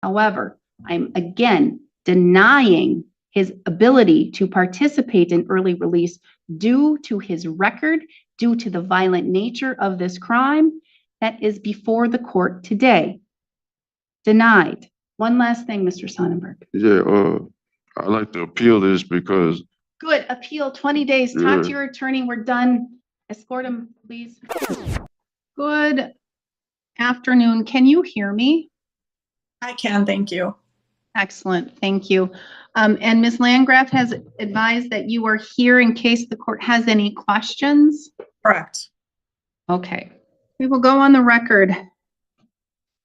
However, I'm again denying his ability to participate in early release due to his record, due to the violent nature of this crime that is before the court today. Denied. One last thing, Mr. Sonnenberg. Yeah, I'd like to appeal this because. Good, appeal, 20 days. Talk to your attorney. We're done. Escort him, please. Good afternoon. Can you hear me? I can, thank you. Excellent, thank you. And Ms. Landgraf has advised that you are here in case the court has any questions. Correct. Okay, we will go on the record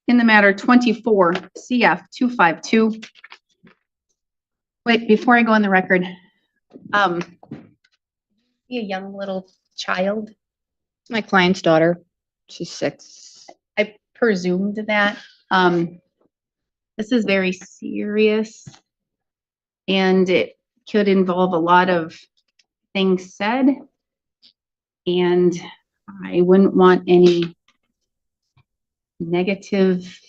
in the matter 24 CF 252. Wait, before I go on the record, a young little child. My client's daughter. She's 6. I presumed that. This is very serious, and it could involve a lot of things said, and I wouldn't want any negative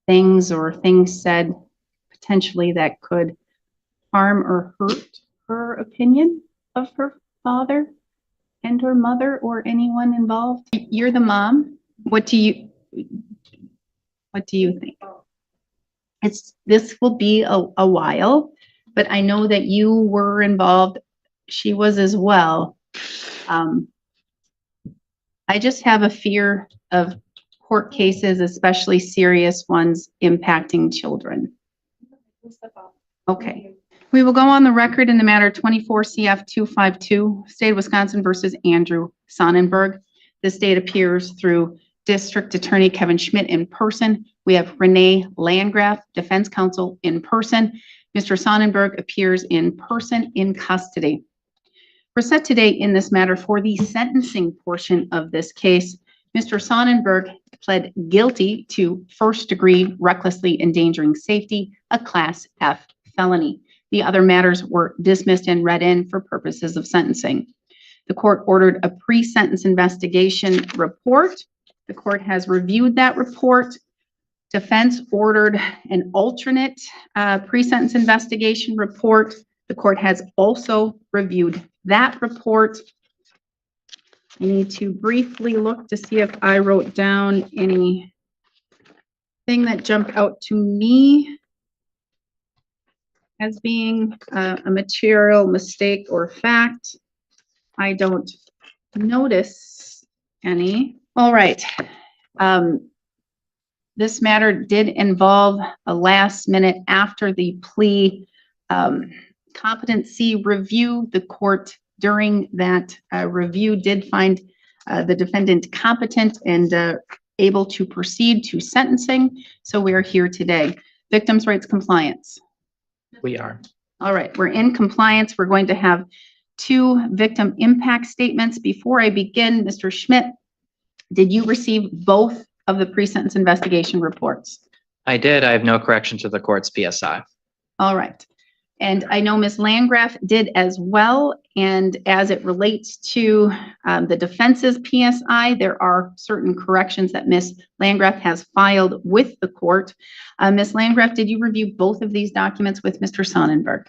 things or things said potentially that could harm or hurt her opinion of her father and her mother or anyone involved. You're the mom. What do you think? This will be a while, but I know that you were involved. She was as well. I just have a fear of court cases, especially serious ones impacting children. Okay. We will go on the record in the matter 24 CF 252, State of Wisconsin versus Andrew Sonnenberg. The state appears through District Attorney Kevin Schmidt in person. We have Renee Landgraf, Defense Counsel, in person. Mr. Sonnenberg appears in person in custody. We're set today in this matter for the sentencing portion of this case. Mr. Sonnenberg pled guilty to first-degree recklessly endangering safety, a Class F felony. The other matters were dismissed and read in for purposes of sentencing. The court ordered a pre-sentence investigation report. The court has reviewed that report. Defense ordered an alternate pre-sentence investigation report. The court has also reviewed that report. I need to briefly look to see if I wrote down anything that jumped out to me as being a material mistake or fact. I don't notice any. All right. This matter did involve a last minute after the plea competency review. The court during that review did find the defendant competent and able to proceed to sentencing. So we are here today. Victims' rights compliance. We are. All right, we're in compliance. We're going to have 2 victim impact statements. Before I begin, Mr. Schmidt, did you receive both of the pre-sentence investigation reports? I did. I have no correction to the court's PSI. All right. And I know Ms. Landgraf did as well. And as it relates to the defense's PSI, there are certain corrections that Ms. Landgraf has filed with the court. Ms. Landgraf, did you review both of these documents with Mr. Sonnenberg?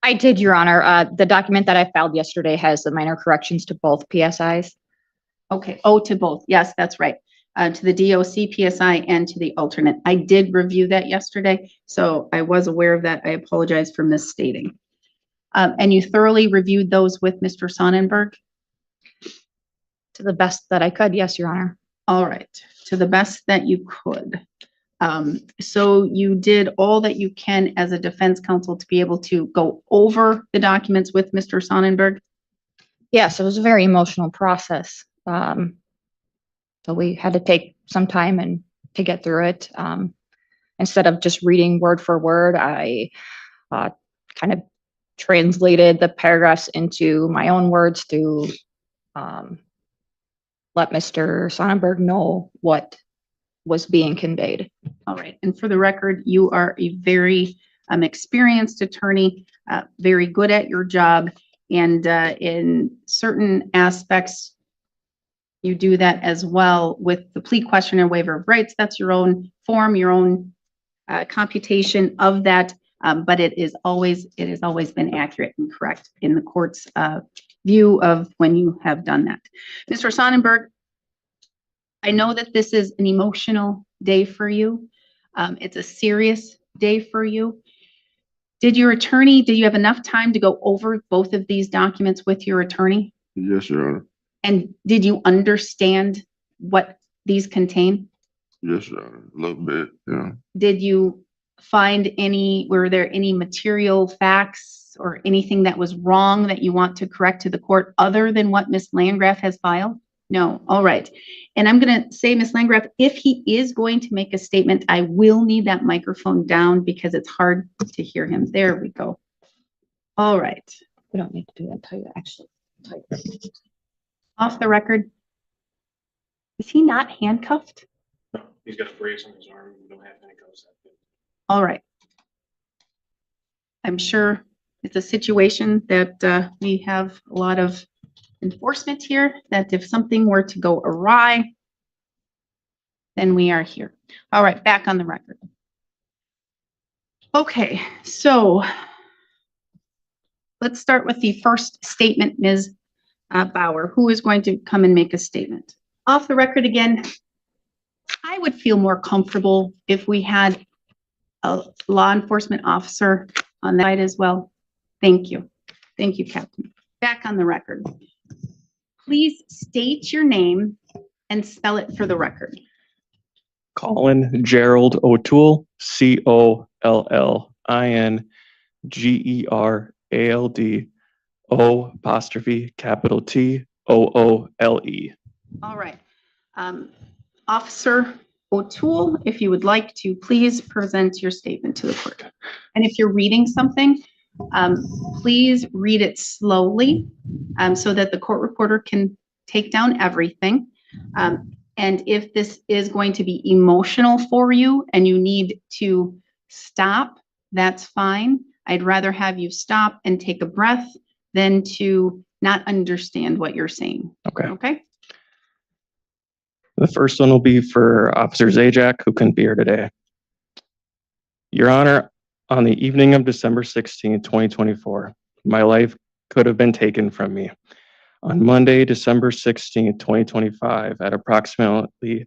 I did, Your Honor. The document that I filed yesterday has the minor corrections to both PSIs. Okay. Oh, to both. Yes, that's right. To the DOC PSI and to the alternate. I did review that yesterday, so I was aware of that. I apologize for misstating. And you thoroughly reviewed those with Mr. Sonnenberg? To the best that I could, yes, Your Honor. All right, to the best that you could. So you did all that you can as a defense counsel to be able to go over the documents with Mr. Sonnenberg? Yes, it was a very emotional process. So we had to take some time and to get through it. Instead of just reading word for word, I kind of translated the paragraphs into my own words to let Mr. Sonnenberg know what was being conveyed. All right. And for the record, you are a very experienced attorney, very good at your job. And in certain aspects, you do that as well with the plea question and waiver of rights. That's your own form, your own computation of that, but it has always been accurate and correct in the court's view of when you have done that. Mr. Sonnenberg, I know that this is an emotional day for you. It's a serious day for you. Did you have enough time to go over both of these documents with your attorney? Yes, Your Honor. And did you understand what these contain? Yes, Your Honor. A little bit, yeah. Did you find were there any material facts or anything that was wrong that you want to correct to the court other than what Ms. Landgraf has filed? No. All right. And I'm going to say, Ms. Landgraf, if he is going to make a statement, I will need that microphone down because it's hard to hear him. There we go. All right. We don't need to do that until you actually type it. Off the record. Is he not handcuffed? He's got a brace on his arm. We don't have any cuffs. All right. I'm sure it's a situation that we have a lot of enforcement here, that if something were to go awry, then we are here. All right, back on the record. Okay, so let's start with the first statement, Ms. Bauer, who is going to come and make a statement. Off the record again, I would feel more comfortable if we had a law enforcement officer on that side as well. Thank you. Thank you, Captain. Back on the record. Please state your name and spell it for the record. Colin Gerald O'Toole, COLLINGERALD O''TOOLE. All right. Officer O'Toole, if you would like to please present your statement to the court. And if you're reading something, please read it slowly so that the court reporter can take down everything. And if this is going to be emotional for you and you need to stop, that's fine. I'd rather have you stop and take a breath than to not understand what you're saying. Okay. Okay? The first one will be for Officer Zajac, who couldn't be here today. Your Honor, on the evening of December 16, 2024, my life could have been taken from me. On Monday, December 16, 2025, at approximately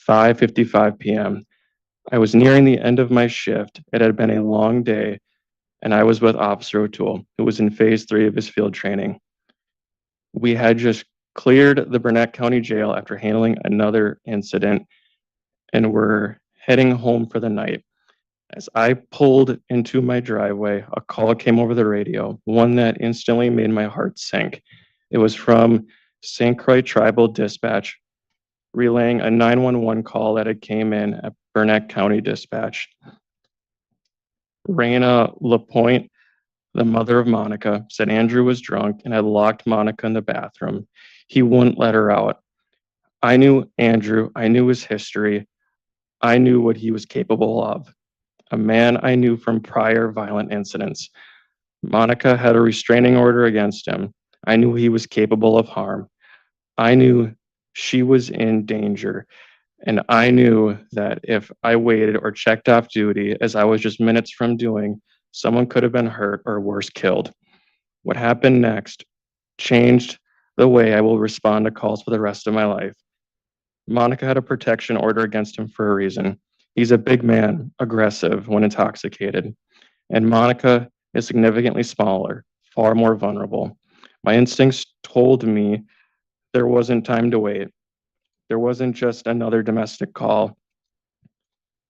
5:55 p.m., I was nearing the end of my shift. It had been a long day, and I was with Officer O'Toole, who was in phase 3 of his field training. We had just cleared the Burnett County Jail after handling another incident, and were heading home for the night. As I pulled into my driveway, a call came over the radio, one that instantly made my heart sink. It was from St. Croix Tribal Dispatch, relaying a 911 call that had came in at Burnett County Dispatch. Raina LaPointe, the mother of Monica, said Andrew was drunk and had locked Monica in the bathroom. He wouldn't let her out. I knew Andrew. I knew his history. I knew what he was capable of. A man I knew from prior violent incidents. Monica had a restraining order against him. I knew he was capable of harm. I knew she was in danger. And I knew that if I waited or checked off duty, as I was just minutes from doing, someone could have been hurt or worse, killed. What happened next changed the way I will respond to calls for the rest of my life. Monica had a protection order against him for a reason. He's a big man, aggressive when intoxicated. And Monica is significantly smaller, far more vulnerable. My instincts told me there wasn't time to wait. There wasn't just another domestic call.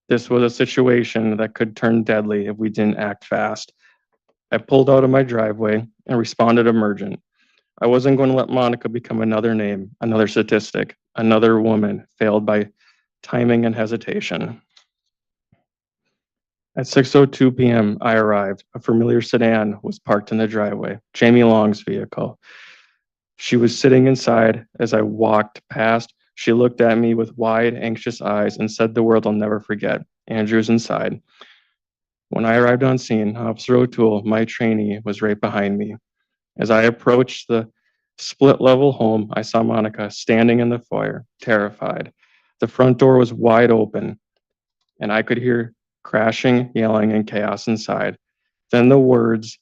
This was a situation that could turn deadly if we didn't act fast. I pulled out of my driveway and responded emergent. I wasn't going to let Monica become another name, another statistic, another woman failed by timing and hesitation. At 6:02 p.m., I arrived. A familiar sedan was parked in the driveway, Jamie Long's vehicle. She was sitting inside. As I walked past, she looked at me with wide, anxious eyes and said the word I'll never forget. Andrew's inside. When I arrived on scene, Officer O'Toole, my trainee, was right behind me. As I approached the split-level home, I saw Monica standing in the foyer, terrified. The front door was wide open, and I could hear crashing, yelling, and chaos inside. Then the words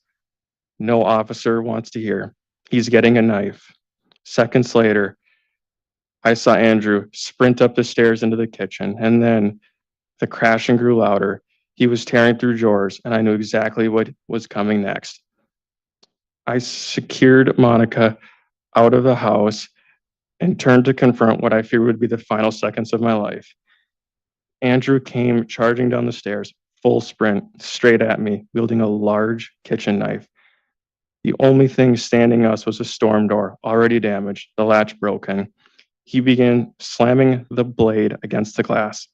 no officer wants to hear. He's getting a knife. Seconds later, I saw Andrew sprint up the stairs into the kitchen, and then the crashing grew louder. He was tearing through drawers, and I knew exactly what was coming next. I secured Monica out of the house and turned to confront what I feared would be the final seconds of my life. Andrew came charging down the stairs, full sprint, straight at me, wielding a large kitchen knife. The only thing standing us was a storm door, already damaged, the latch broken. He began slamming the blade against the glass.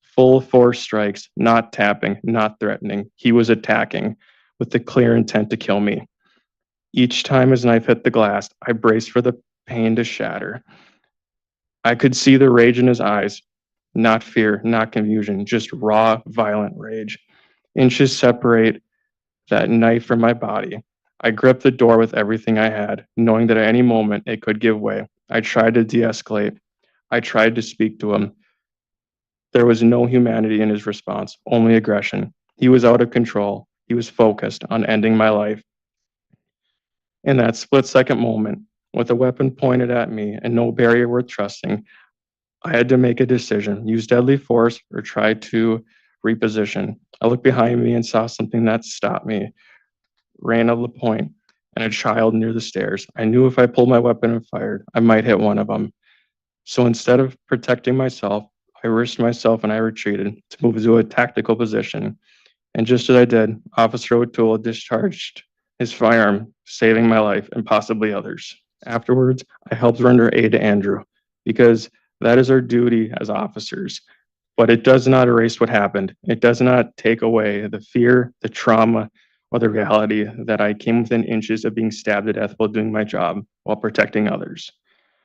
Full force strikes, not tapping, not threatening. He was attacking with the clear intent to kill me. Each time his knife hit the glass, I braced for the pain to shatter. I could see the rage in his eyes, not fear, not confusion, just raw, violent rage. Inches separate that knife from my body. I gripped the door with everything I had, knowing that at any moment it could give way. I tried to de-escalate. I tried to speak to him. There was no humanity in his response, only aggression. He was out of control. He was focused on ending my life. In that split-second moment, with a weapon pointed at me and no barrier worth trusting, I had to make a decision, use deadly force or try to reposition. I looked behind me and saw something that stopped me, ran up the point, and a child near the stairs. I knew if I pulled my weapon and fired, I might hit one of them. So instead of protecting myself, I risked myself and I retreated to move to a tactical position. And just as I did, Officer O'Toole discharged his firearm, saving my life and possibly others. Afterwards, I helped render aid to Andrew because that is our duty as officers. But it does not erase what happened. It does not take away the fear, the trauma, or the reality that I came within inches of being stabbed to death while doing my job, while protecting others.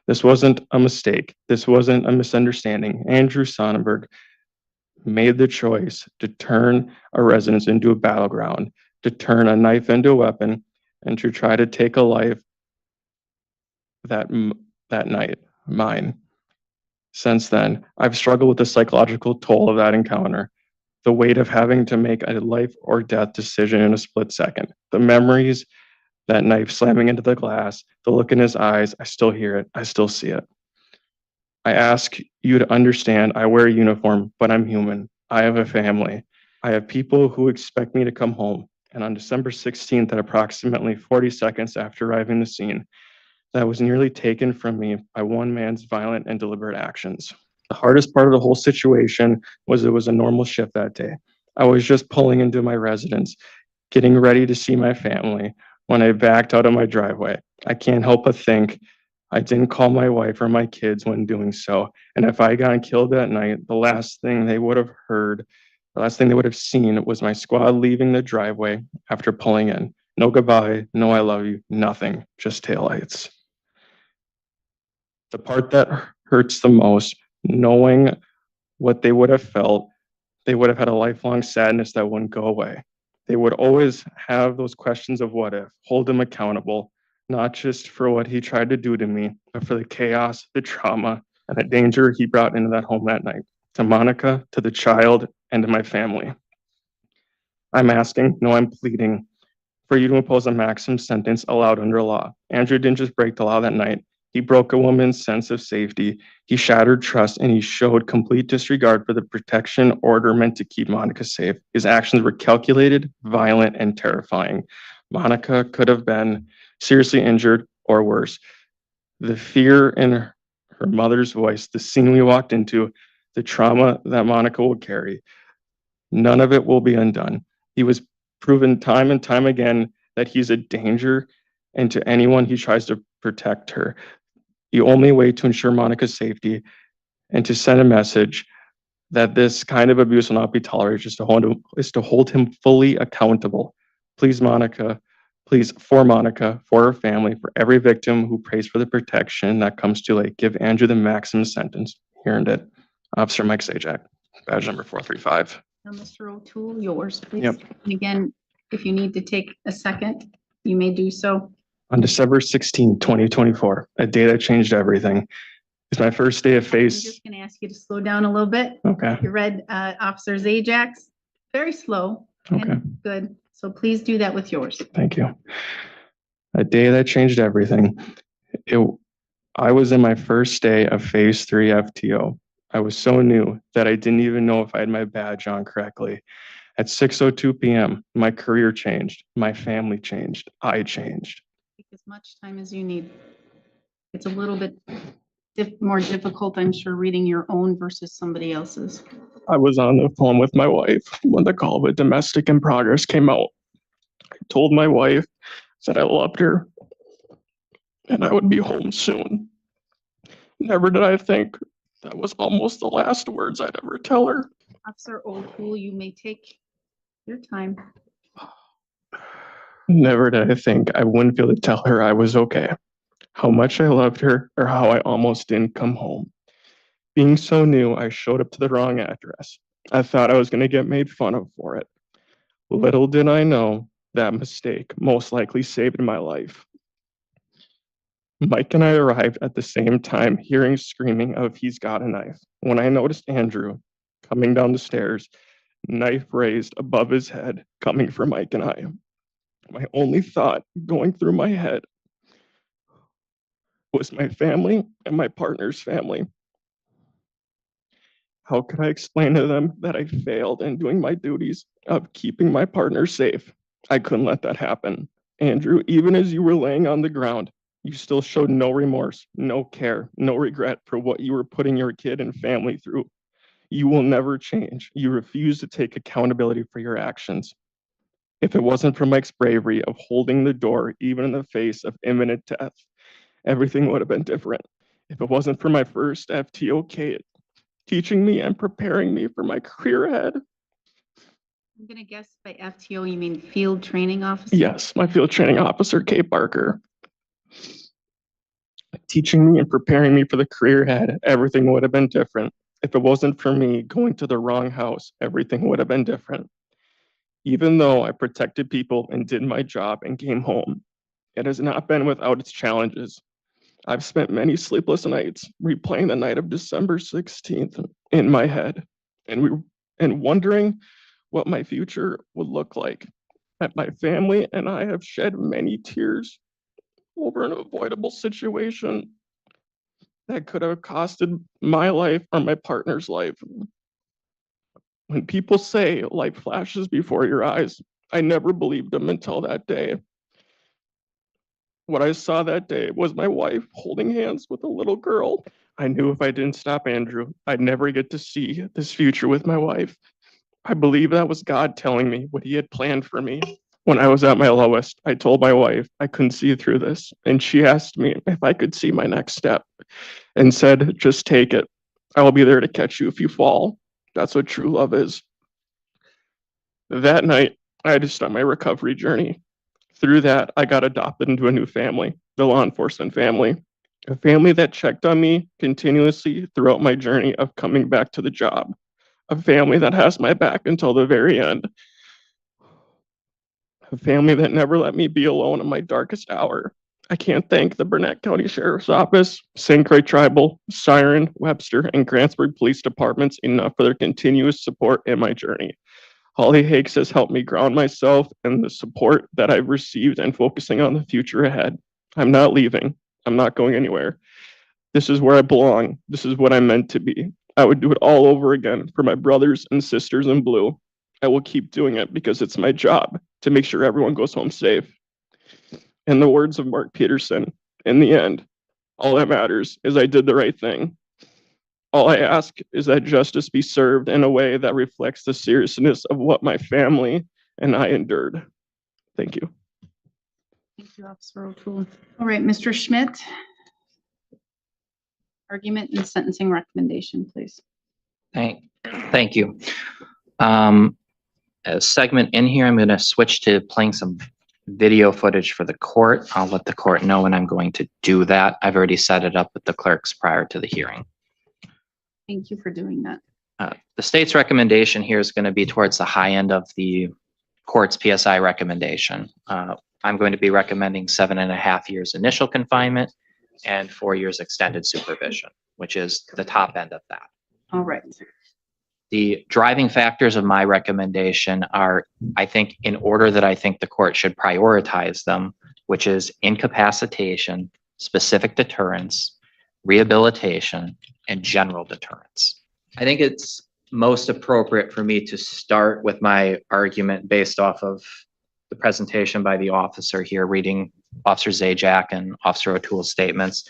This wasn't a mistake. This wasn't a misunderstanding. Andrew Sonnenberg made the choice to turn a residence into a battleground, to turn a knife into a weapon, and to try to take a life that night, mine. Since then, I've struggled with the psychological toll of that encounter, the weight of having to make a life or death decision in a split second, the memories, that knife slamming into the glass, the look in his eyes, I still hear it, I still see it. I ask you to understand I wear a uniform, but I'm human. I have a family. I have people who expect me to come home. And on December 16th, at approximately 40 seconds after arriving the scene, that was nearly taken from me by one man's violent and deliberate actions. The hardest part of the whole situation was it was a normal shift that day. I was just pulling into my residence, getting ready to see my family when I backed out of my driveway. I can't help but think I didn't call my wife or my kids when doing so. And if I got killed that night, the last thing they would have heard, the last thing they would have seen was my squad leaving the driveway after pulling in. No goodbye, no I love you, nothing, just taillights. The part that hurts the most, knowing what they would have felt, they would have had a lifelong sadness that wouldn't go away. They would always have those questions of what if, hold him accountable, not just for what he tried to do to me, but for the chaos, the trauma, and the danger he brought into that home that night, to Monica, to the child, and to my family. I'm asking, no, I'm pleading for you to impose a maximum sentence allowed under law. Andrew didn't just break the law that night. He broke a woman's sense of safety. He shattered trust, and he showed complete disregard for the protection order meant to keep Monica safe. His actions were calculated, violent, and terrifying. Monica could have been seriously injured or worse. The fear in her mother's voice, the scene we walked into, the trauma that Monica will carry, none of it will be undone. He was proven time and time again that he's a danger, and to anyone he tries to protect her. The only way to ensure Monica's safety and to send a message that this kind of abuse will not be tolerated is to hold him fully accountable. Please, Monica, please, for Monica, for her family, for every victim who prays for the protection that comes too late, give Andrew the maximum sentence. He earned it. Officer Mike Sajak, badge number 435. Now, Mr. O'Toole, yours, please. Yep. And again, if you need to take a second, you may do so. On December 16, 2024, a day that changed everything. It's my first day of I'm face. just going to ask you to slow down a little bit. Okay. You read Officer Zajak's very slow. and Okay. Good. So please do that with yours. Thank you. A day that changed everything. I was in my first day of phase 3 FTO. I was so new that I didn't even know if I had my badge on correctly. At 6:02 p.m., my career changed. My family changed. I changed. Take as much time as you need. It's a little bit more difficult, I'm sure, reading your own versus somebody else's. I was on the phone with my wife when the call of a domestic in progress came out. I told my wife that I loved her and I would be home soon. Never did I think that was almost the last words I'd ever tell her. Officer O'Toole, you may take your time. Never did I think I wouldn't be able to tell her I was okay, how much I loved her, or how I almost didn't come home. Being so new, I showed up to the wrong address. I thought I was going to get made fun of for it. Little did I know that mistake most likely saved my life. Mike and I arrived at the same time, hearing screaming of "he's got a knife." When I noticed Andrew coming down the stairs, knife raised above his head, coming for Mike and I. My only thought going through my head was my family and my partner's family. How could I explain to them that I failed in doing my duties of keeping my partner safe? I couldn't let that happen. Andrew, even as you were laying on the ground, you still showed no remorse, no care, no regret for what you were putting your kid and family through. You will never change. You refuse to take accountability for your actions. If it wasn't for Mike's bravery of holding the door, even in the face of imminent death, everything would have been different. If it wasn't for my first FTO teaching me and preparing me for my career ahead. I'm gonna guess by FTO, you mean field training officer? Yes, my field training officer, Kate Barker. Teaching me and preparing me for the career ahead, everything would have been different. If it wasn't for me going to the wrong house, everything would have been different. Even though I protected people and did my job and came home, it has not been without its challenges. I've spent many sleepless nights replaying the night of December 16th in my head and wondering what my future would look like. And my family and I have shed many tears over an avoidable situation that could have costed my life or my partner's life. When people say life flashes before your eyes, I never believed them until that day. What I saw that day was my wife holding hands with a little girl. I knew if I didn't stop Andrew, I'd never get to see this future with my wife. I believe that was God telling me what he had planned for me. When I was at my lowest, I told my wife I couldn't see through this, and she asked me if I could see my next step and said, "Just take it. I will be there to catch you if you fall." That's what true love is. That night, I had to start my recovery journey. Through that, I got adopted into a new family, the law enforcement family, a family that checked on me continuously throughout my journey of coming back to the job, a family that has my back until the very end, a family that never let me be alone in my darkest hour. I can't thank the Burnett County Sheriff's Office, St. Croix Tribal, Siren, Webster, and Grantsburg Police Departments enough for their continuous support in my journey. Holly Hakes has helped me ground myself and the support that I've received and focusing on the future ahead. I'm not leaving. I'm not going anywhere. This is where I belong. This is what I'm meant to be. I would do it all over again for my brothers and sisters in blue. I will keep doing it because it's my job to make sure everyone goes home safe. In the words of Mark Peterson, in the end, all that matters is I did the right thing. All I ask is that justice be served in a way that reflects the seriousness of what my family and I endured. Thank you. Thank you, Officer O'Toole. All right, Mr. Schmidt. Argument and sentencing recommendation, please. Thank you. A segment in here, I'm going to switch to playing some video footage for the court. I'll let the court know when I'm going to do that. I've already set it up with the clerks prior to the hearing. Thank you for doing that. The state's recommendation here is going to be towards the high end of the court's PSI recommendation. I'm going to be recommending 7.5 years initial confinement and 4 years extended supervision, which is the top end of that. All right. The driving factors of my recommendation are, I think, in order that I think the court should prioritize them, which is incapacitation, specific deterrence, rehabilitation, and general deterrence. I think it's most appropriate for me to start with my argument based off of the presentation by the officer here, reading Officer Zajac and Officer O'Toole's statements,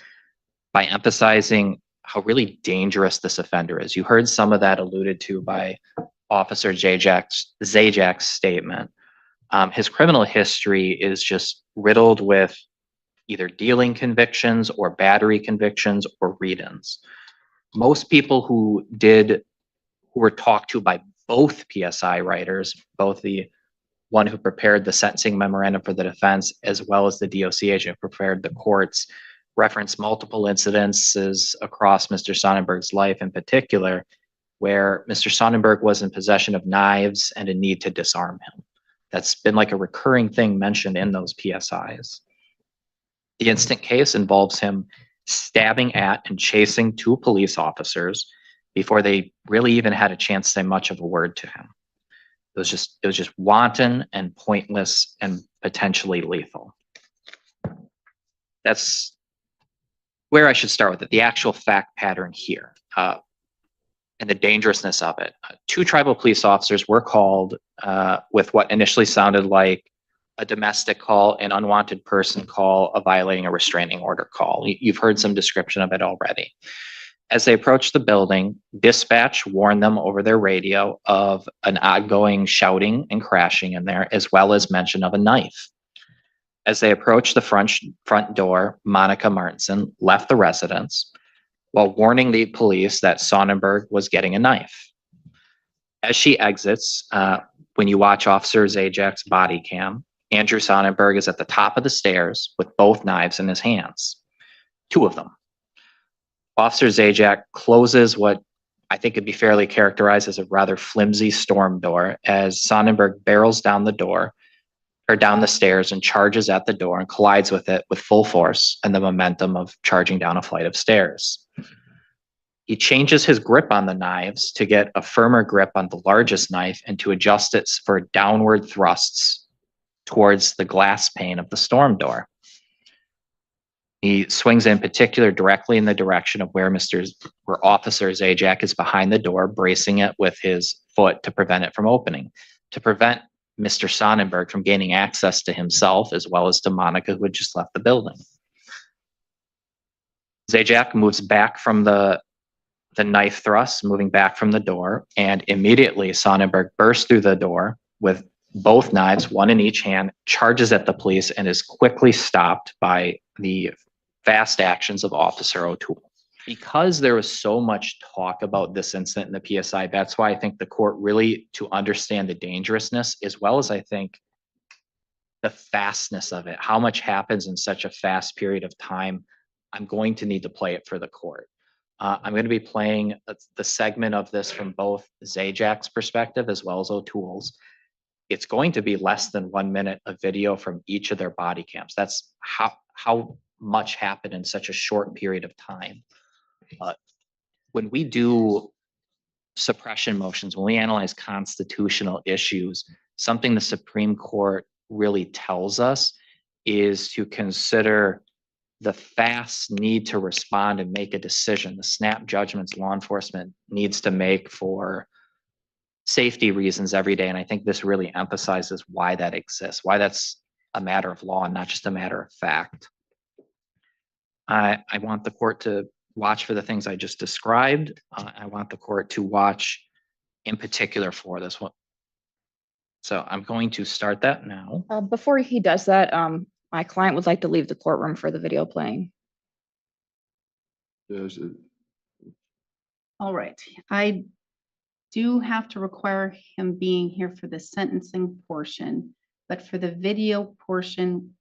by emphasizing how really dangerous this offender is. You heard some of that alluded to by Officer Zajac's statement. His criminal history is just riddled with either dealing convictions or battery convictions or read-ins. Most people who were talked to by both PSI writers, both the one who prepared the sentencing memorandum for the defense, as well as the DOC agent who prepared the courts, reference multiple incidences across Mr. Sonnenberg's life in particular, where Mr. Sonnenberg was in possession of knives and a need to disarm him. That's been like a recurring thing mentioned in those PSIs. The instant case involves him stabbing at and chasing two police officers before they really even had a chance to say much of a word to him. It was just wanton and pointless and potentially lethal. That's where I should start with it, the actual fact pattern here, and the dangerousness of it. Two tribal police officers were called with what initially sounded like a domestic call, an unwanted person call, a violating a restraining order call. You've heard some description of it already. As they approached the building, dispatch warned them over their radio of an ongoing shouting and crashing in there, as well as mention of a knife. As they approached the front door, Monica Martinson left the residence while warning the police that Sonnenberg was getting a knife. As she exits, when you watch Officer Zajac's body cam, Andrew Sonnenberg is at the top of the stairs with both knives in his hands, two of them. Officer Zajac closes what I think could be fairly characterized as a rather flimsy storm door as Sonnenberg barrels down the door or down the stairs and charges at the door and collides with it with full force and the momentum of charging down a flight of stairs. He changes his grip on the knives to get a firmer grip on the largest knife and to adjust it for downward thrusts towards the glass pane of the storm door. He swings in particular directly in the direction of where Officer Zajac is behind the door, bracing it with his foot to prevent it from opening, to prevent Mr. Sonnenberg from gaining access to himself as well as to Monica, who had just left the building. Zajac moves back from the knife thrust, moving back from the door, and immediately Sonnenberg bursts through the door with both knives, one in each hand, charges at the police, and is quickly stopped by the fast actions of Officer O'Toole. Because there was so much talk about this incident in the PSI, that's why I think the court really, to understand the dangerousness, as well as I think the fastness of it, how much happens in such a fast period of time, I'm going to need to play it for the court. I'm going to be playing the segment of this from both Zajac's perspective as well as O'Toole's. It's going to be less than 1 minute of video from each of their body cams. That's how much happened in such a short period of time. When we do suppression motions, when we analyze constitutional issues, something the Supreme Court really tells us is to consider the fast need to respond and make a decision, the snap judgments law enforcement needs to make for safety reasons every day. And I think this really emphasizes why that exists, why that's a matter of law and not just a matter of fact. I want the court to watch for the things I just described. I want the court to watch in particular for this one. So I'm going to start that now. Before he does that, my client would like to leave the courtroom for the video playing. All right. I do have to require him being here for the sentencing portion, but for the video portion,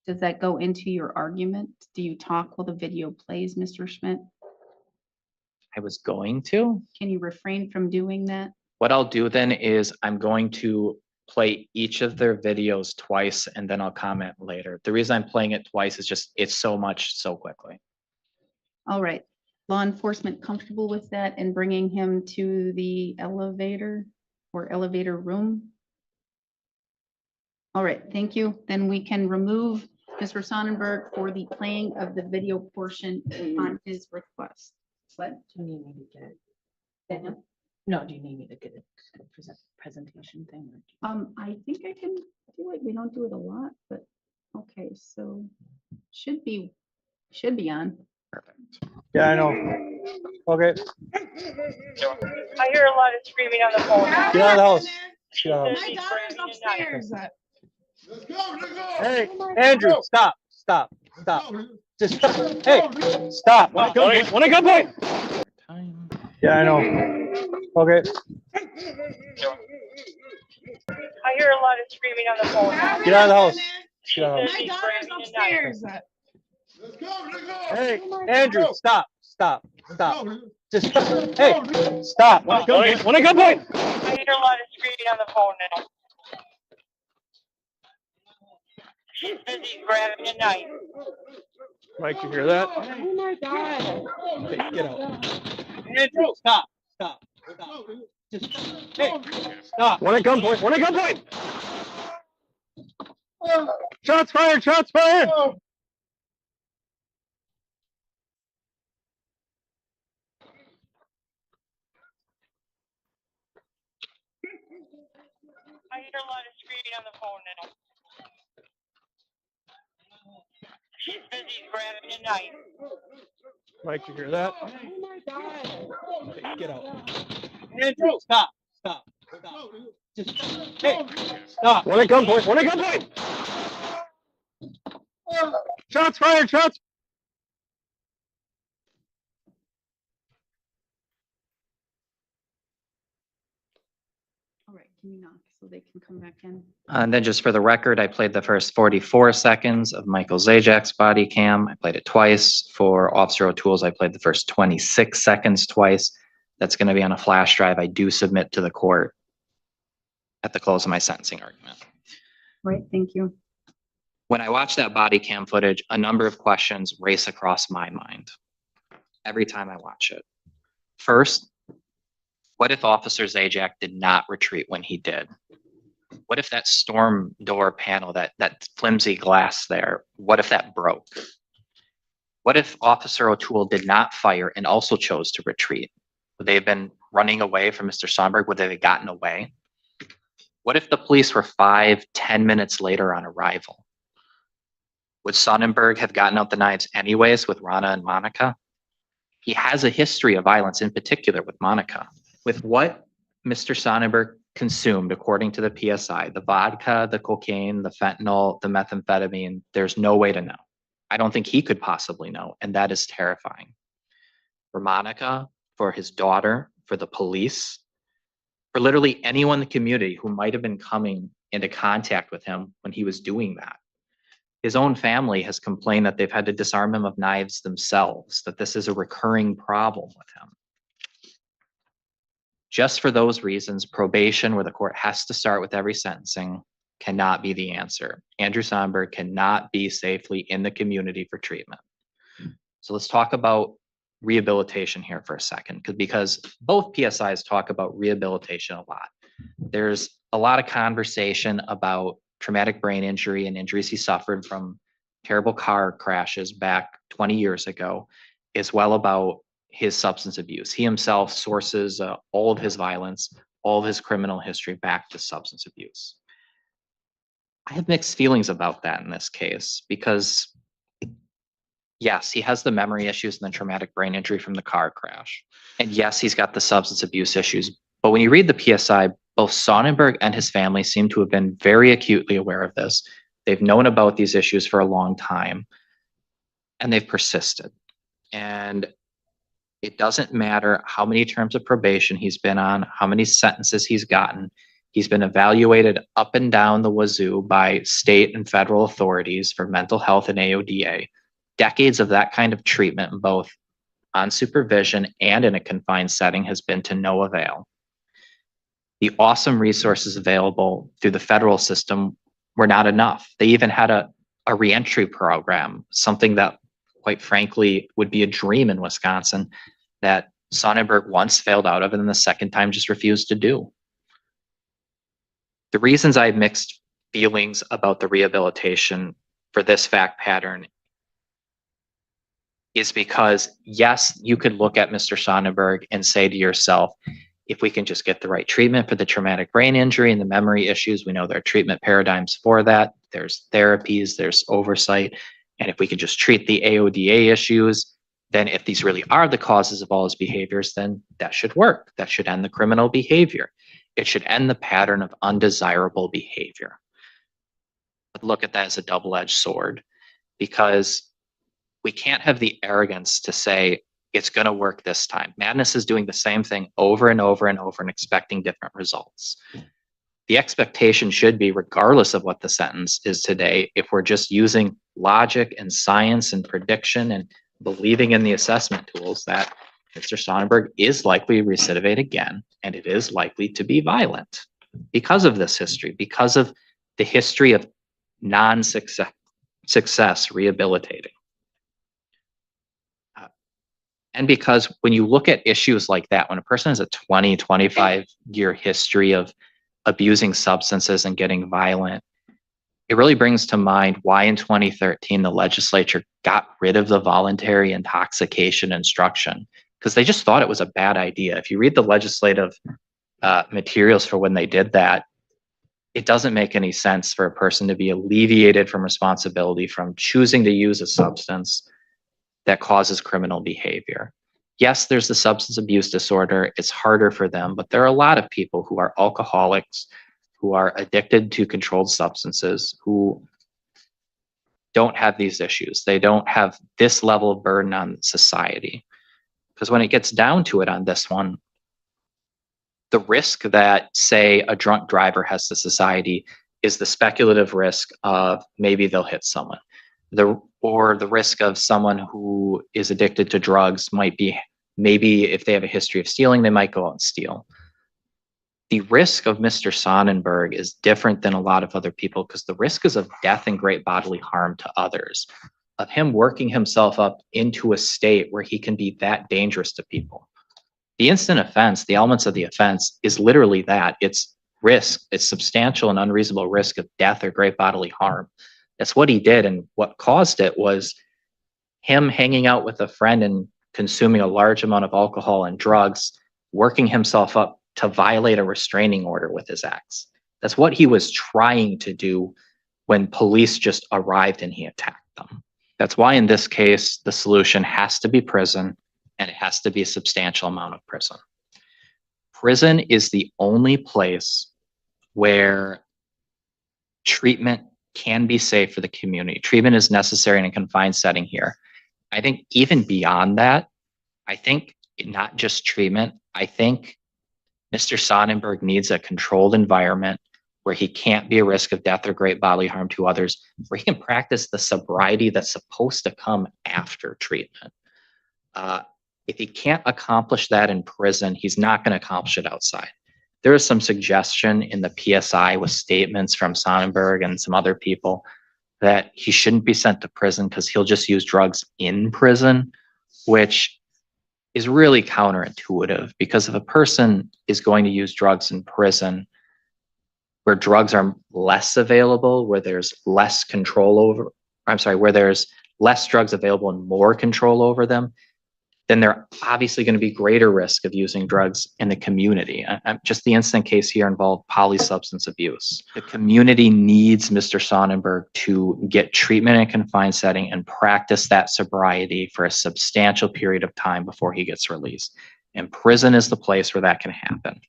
does that go into your argument? Do you talk while the video plays, Mr. Schmidt? I was going to. Can you refrain from doing that? What I'll do then is I'm going to play each of their videos twice and then I'll comment later. The reason I'm playing it twice is just it's so much so quickly. All right. law enforcement comfortable with that and bringing him to the elevator or elevator room? All right, thank you. Then we can remove Mr. Sonnenberg for the playing of the video portion on his request. What? Do you need me to get it? No, do you need me to get a presentation thing? I think I can do it. We don't do it a lot, but okay, so should be on. Yeah, I know. Okay. I hear a lot of screaming on the phone. Get out of the house. Get out of the house. My daughter's upstairs. Hey, Andrew, stop. Just, hey, stop. When I gunpoint. Yeah, I know. Okay. I hear a lot of screaming on the phone. Get out of the house. Get out of the house. My daughter's upstairs. Hey, Andrew, stop. Just, hey, stop. When I gunpoint. I hear a lot of screaming on the phone now. She's busy grabbing a knife. Mike, you hear that? Oh my God. Okay, get out. Andrew, stop. Just, hey, stop. When I gunpoint. Shots fired. I hear a lot of screaming on the phone now. She's busy grabbing a knife. Mike, you hear that? Oh my God. Okay, get out. Andrew, stop. Just, hey, stop. When I gunpoint. Shots fired. All right, can you knock so they can come back in? And then just for the record, I played the first 44 seconds of Michael Zajak's body cam. I played it twice. For Officer O'Toole's, I played the first 26 seconds twice. That's going to be on a flash drive. I do submit to the court at the close of my sentencing argument. Right, thank you. When I watch that body cam footage, a number of questions race across my mind every time I watch it. First, what if Officer Zajac did not retreat when he did? What if that storm door panel, that flimsy glass there, what if that broke? What if Officer O'Toole did not fire and also chose to retreat? Would they have been running away from Mr. Sonnenberg? Would they have gotten away? What if the police were 5-10 minutes later on arrival? Would Sonnenberg have gotten out the knives anyways with Rana and Monica? He has a history of violence, in particular with Monica. With what Mr. Sonnenberg consumed, according to the PSI, the vodka, the cocaine, the fentanyl, the methamphetamine, there's no way to know. I don't think he could possibly know, and that is terrifying. For Monica, for his daughter, for the police, for literally anyone in the community who might have been coming into contact with him when he was doing that. His own family has complained that they've had to disarm him of knives themselves, that this is a recurring problem with him. Just for those reasons, probation, where the court has to start with every sentencing, cannot be the answer. Andrew Sonnenberg cannot be safely in the community for treatment. So let's talk about rehabilitation here for a second, because both PSIs talk about rehabilitation a lot. There's a lot of conversation about traumatic brain injury and injuries he suffered from terrible car crashes back 20 years ago, as well about his substance abuse. He himself sources all of his violence, all of his criminal history back to substance abuse. I have mixed feelings about that in this case, because yes, he has the memory issues and the traumatic brain injury from the car crash. And yes, he's got the substance abuse issues. But when you read the PSI, both Sonnenberg and his family seem to have been very acutely aware of this. They've known about these issues for a long time, and they've persisted. And it doesn't matter how many terms of probation he's been on, how many sentences he's gotten. He's been evaluated up and down the wazoo by state and federal authorities for mental health and AODA. Decades of that kind of treatment, both on supervision and in a confined setting, has been to no avail. The awesome resources available through the federal system were not enough. They even had a reentry program, something that quite frankly, would be a dream in Wisconsin that Sonnenberg once failed out of and then the second time just refused to do. The reasons I have mixed feelings about the rehabilitation for this fact pattern is because, yes, you could look at Mr. Sonnenberg and say to yourself, if we can just get the right treatment for the traumatic brain injury and the memory issues, we know there are treatment paradigms for that. There's therapies, there's oversight. And if we can just treat the AODA issues, then if these really are the causes of all his behaviors, then that should work. That should end the criminal behavior. It should end the pattern of undesirable behavior. But look at that as a double-edged sword, because we can't have the arrogance to say it's going to work this time. Madness is doing the same thing over and over and over and expecting different results. The expectation should be, regardless of what the sentence is today, if we're just using logic and science and prediction and believing in the assessment tools, that Mr. Sonnenberg is likely to recidivate again, and it is likely to be violent because of this history, because of the history of non-success rehabilitating. And because when you look at issues like that, when a person has a 20, 25-year history of abusing substances and getting violent, it really brings to mind why in 2013 the legislature got rid of the voluntary intoxication instruction, because they just thought it was a bad idea. If you read the legislative materials for when they did that, it doesn't make any sense for a person to be alleviated from responsibility from choosing to use a substance that causes criminal behavior. Yes, there's the substance abuse disorder. It's harder for them, but there are a lot of people who are alcoholics, who are addicted to controlled substances, who don't have these issues. They don't have this level of burden on society. Because when it gets down to it on this one, the risk that, say, a drunk driver has to society is the speculative risk of maybe they'll hit someone. Or the risk of someone who is addicted to drugs might be, maybe if they have a history of stealing, they might go out and steal. The risk of Mr. Sonnenberg is different than a lot of other people because the risk is of death and great bodily harm to others, of him working himself up into a state where he can be that dangerous to people. The instant offense, the elements of the offense is literally that. It's risk, it's substantial and unreasonable risk of death or great bodily harm. That's what he did, and what caused it was him hanging out with a friend and consuming a large amount of alcohol and drugs, working himself up to violate a restraining order with his acts. That's what he was trying to do when police just arrived and he attacked them. That's why in this case, the solution has to be prison, and it has to be a substantial amount of prison. Prison is the only place where treatment can be safe for the community. Treatment is necessary in a confined setting here. I think even beyond that, I think not just treatment, I think Mr. Sonnenberg needs a controlled environment where he can't be a risk of death or great bodily harm to others, where he can practice the sobriety that's supposed to come after treatment. If he can't accomplish that in prison, he's not going to accomplish it outside. There is some suggestion in the PSI with statements from Sonnenberg and some other people that he shouldn't be sent to prison because he'll just use drugs in prison, which is really counterintuitive, because if a person is going to use drugs in prison where drugs are less available, where there's less control over, where there's less drugs available and more control over them, then they're obviously going to be greater risk of using drugs in the community. Just the instant case here involved polysubstance abuse. The community needs Mr. Sonnenberg to get treatment in a confined setting and practice that sobriety for a substantial period of time before he gets released. And prison is the place where that can happen.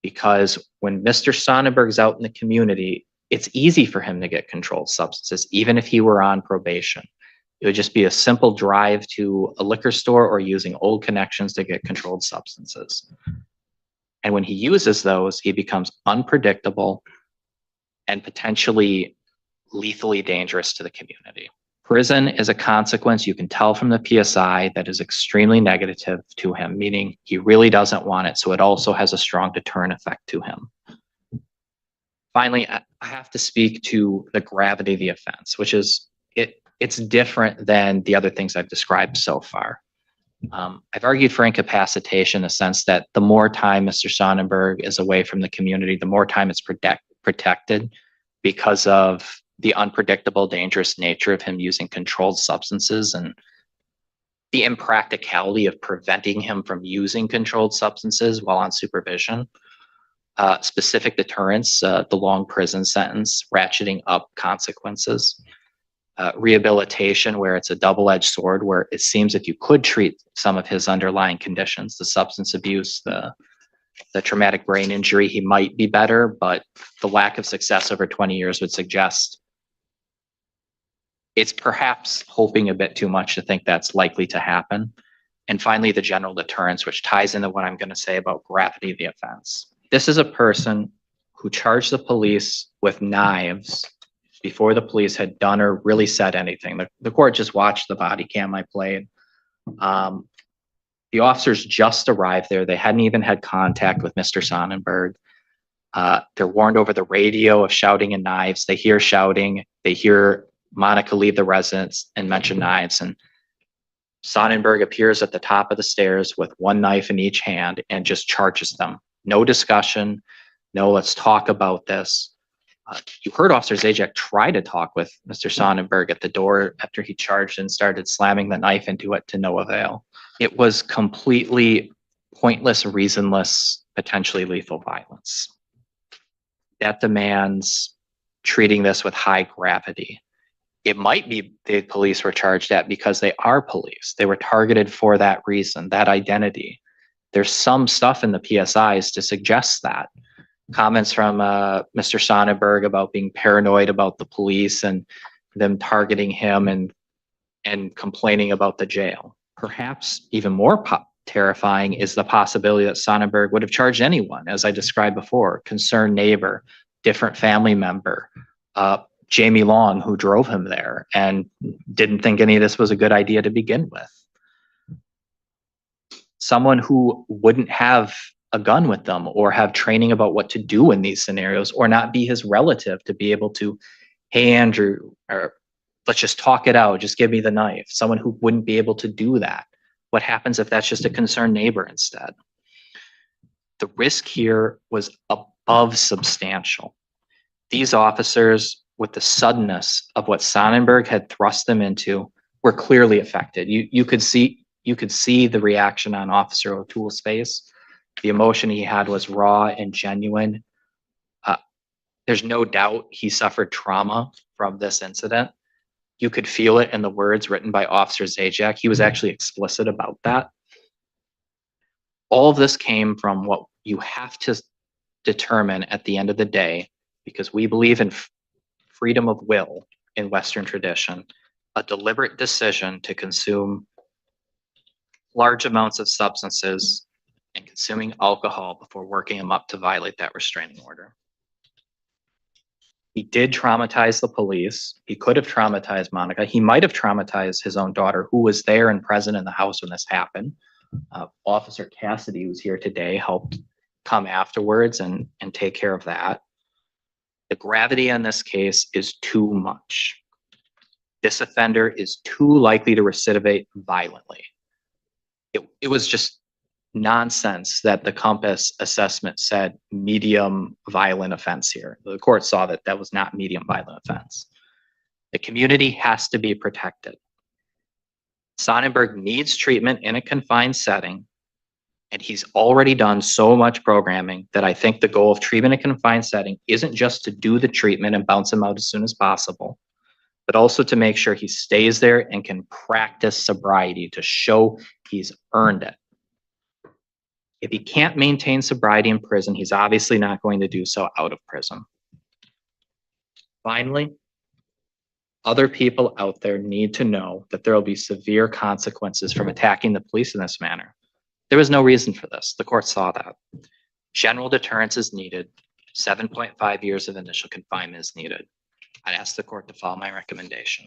Because when Mr. Sonnenberg's out in the community, it's easy for him to get controlled substances, even if he were on probation. It would just be a simple drive to a liquor store or using old connections to get controlled substances. And when he uses those, he becomes unpredictable and potentially lethally dangerous to the community. Prison is a consequence, you can tell from the PSI, that is extremely negative to him, meaning he really doesn't want it. So it also has a strong deterrent effect to him. Finally, I have to speak to the gravity of the offense, which is, it's different than the other things I've described so far. I've argued for incapacitation in the sense that the more time Mr. Sonnenberg is away from the community, the more time it's protected because of the unpredictable, dangerous nature of him using controlled substances and the impracticality of preventing him from using controlled substances while on supervision. Specific deterrence, the long prison sentence, ratcheting up consequences. Rehabilitation, where it's a double-edged sword, where it seems if you could treat some of his underlying conditions, the substance abuse, the traumatic brain injury, he might be better, but the lack of success over 20 years would suggest it's perhaps hoping a bit too much to think that's likely to happen. And finally, the general deterrence, which ties into what I'm going to say about gravity of the offense. This is a person who charged the police with knives before the police had done or really said anything. The court just watched the body cam I played. The officers just arrived there. They hadn't even had contact with Mr. Sonnenberg. They're warned over the radio of shouting and knives. They hear shouting. They hear Monica leave the residence and mention knives. And Sonnenberg appears at the top of the stairs with one knife in each hand and just charges them. No discussion. No, let's talk about this. You heard Officer Zajac try to talk with Mr. Sonnenberg at the door after he charged and started slamming the knife into it to no avail. It was completely pointless, reasonless, potentially lethal violence. That demands treating this with high gravity. It might be the police were charged at because they are police. They were targeted for that reason, that identity. There's some stuff in the PSIs to suggest that. Comments from Mr. Sonnenberg about being paranoid about the police and them targeting him and complaining about the jail. Perhaps even more terrifying is the possibility that Sonnenberg would have charged anyone, as I described before, concerned neighbor, different family member, Jamie Long, who drove him there and didn't think any of this was a good idea to begin with. Someone who wouldn't have a gun with them or have training about what to do in these scenarios or not be his relative to be able to, hey, Andrew, or let's just talk it out. Just give me the knife. Someone who wouldn't be able to do that. What happens if that's just a concerned neighbor instead? The risk here was above substantial. These officers, with the suddenness of what Sonnenberg had thrust them into, were clearly affected. You could see the reaction on Officer O'Toole's face. The emotion he had was raw and genuine. There's no doubt he suffered trauma from this incident. You could feel it in the words written by Officer Zajac. He was actually explicit about that. All of this came from what you have to determine at the end of the day, because we believe in freedom of will in Western tradition, a deliberate decision to consume large amounts of substances and consuming alcohol before working him up to violate that restraining order. He did traumatize the police. He could have traumatized Monica. He might have traumatized his own daughter, who was there and present in the house when this happened. Officer Cassidy, who's here today, helped come afterwards and take care of that. The gravity in this case is too much. This offender is too likely to recidivate violently. It was just nonsense that the Compass assessment said medium violent offense here. The court saw that that was not medium violent offense. The community has to be protected. Sonnenberg needs treatment in a confined setting, and he's already done so much programming that I think the goal of treatment in a confined setting isn't just to do the treatment and bounce him out as soon as possible, but also to make sure he stays there and can practice sobriety to show he's earned it. If he can't maintain sobriety in prison, he's obviously not going to do so out of prison. Finally, other people out there need to know that there will be severe consequences from attacking the police in this manner. There was no reason for this. The court saw that. General deterrence is needed. 7.5 years of initial confinement is needed. I'd ask the court to follow my recommendation.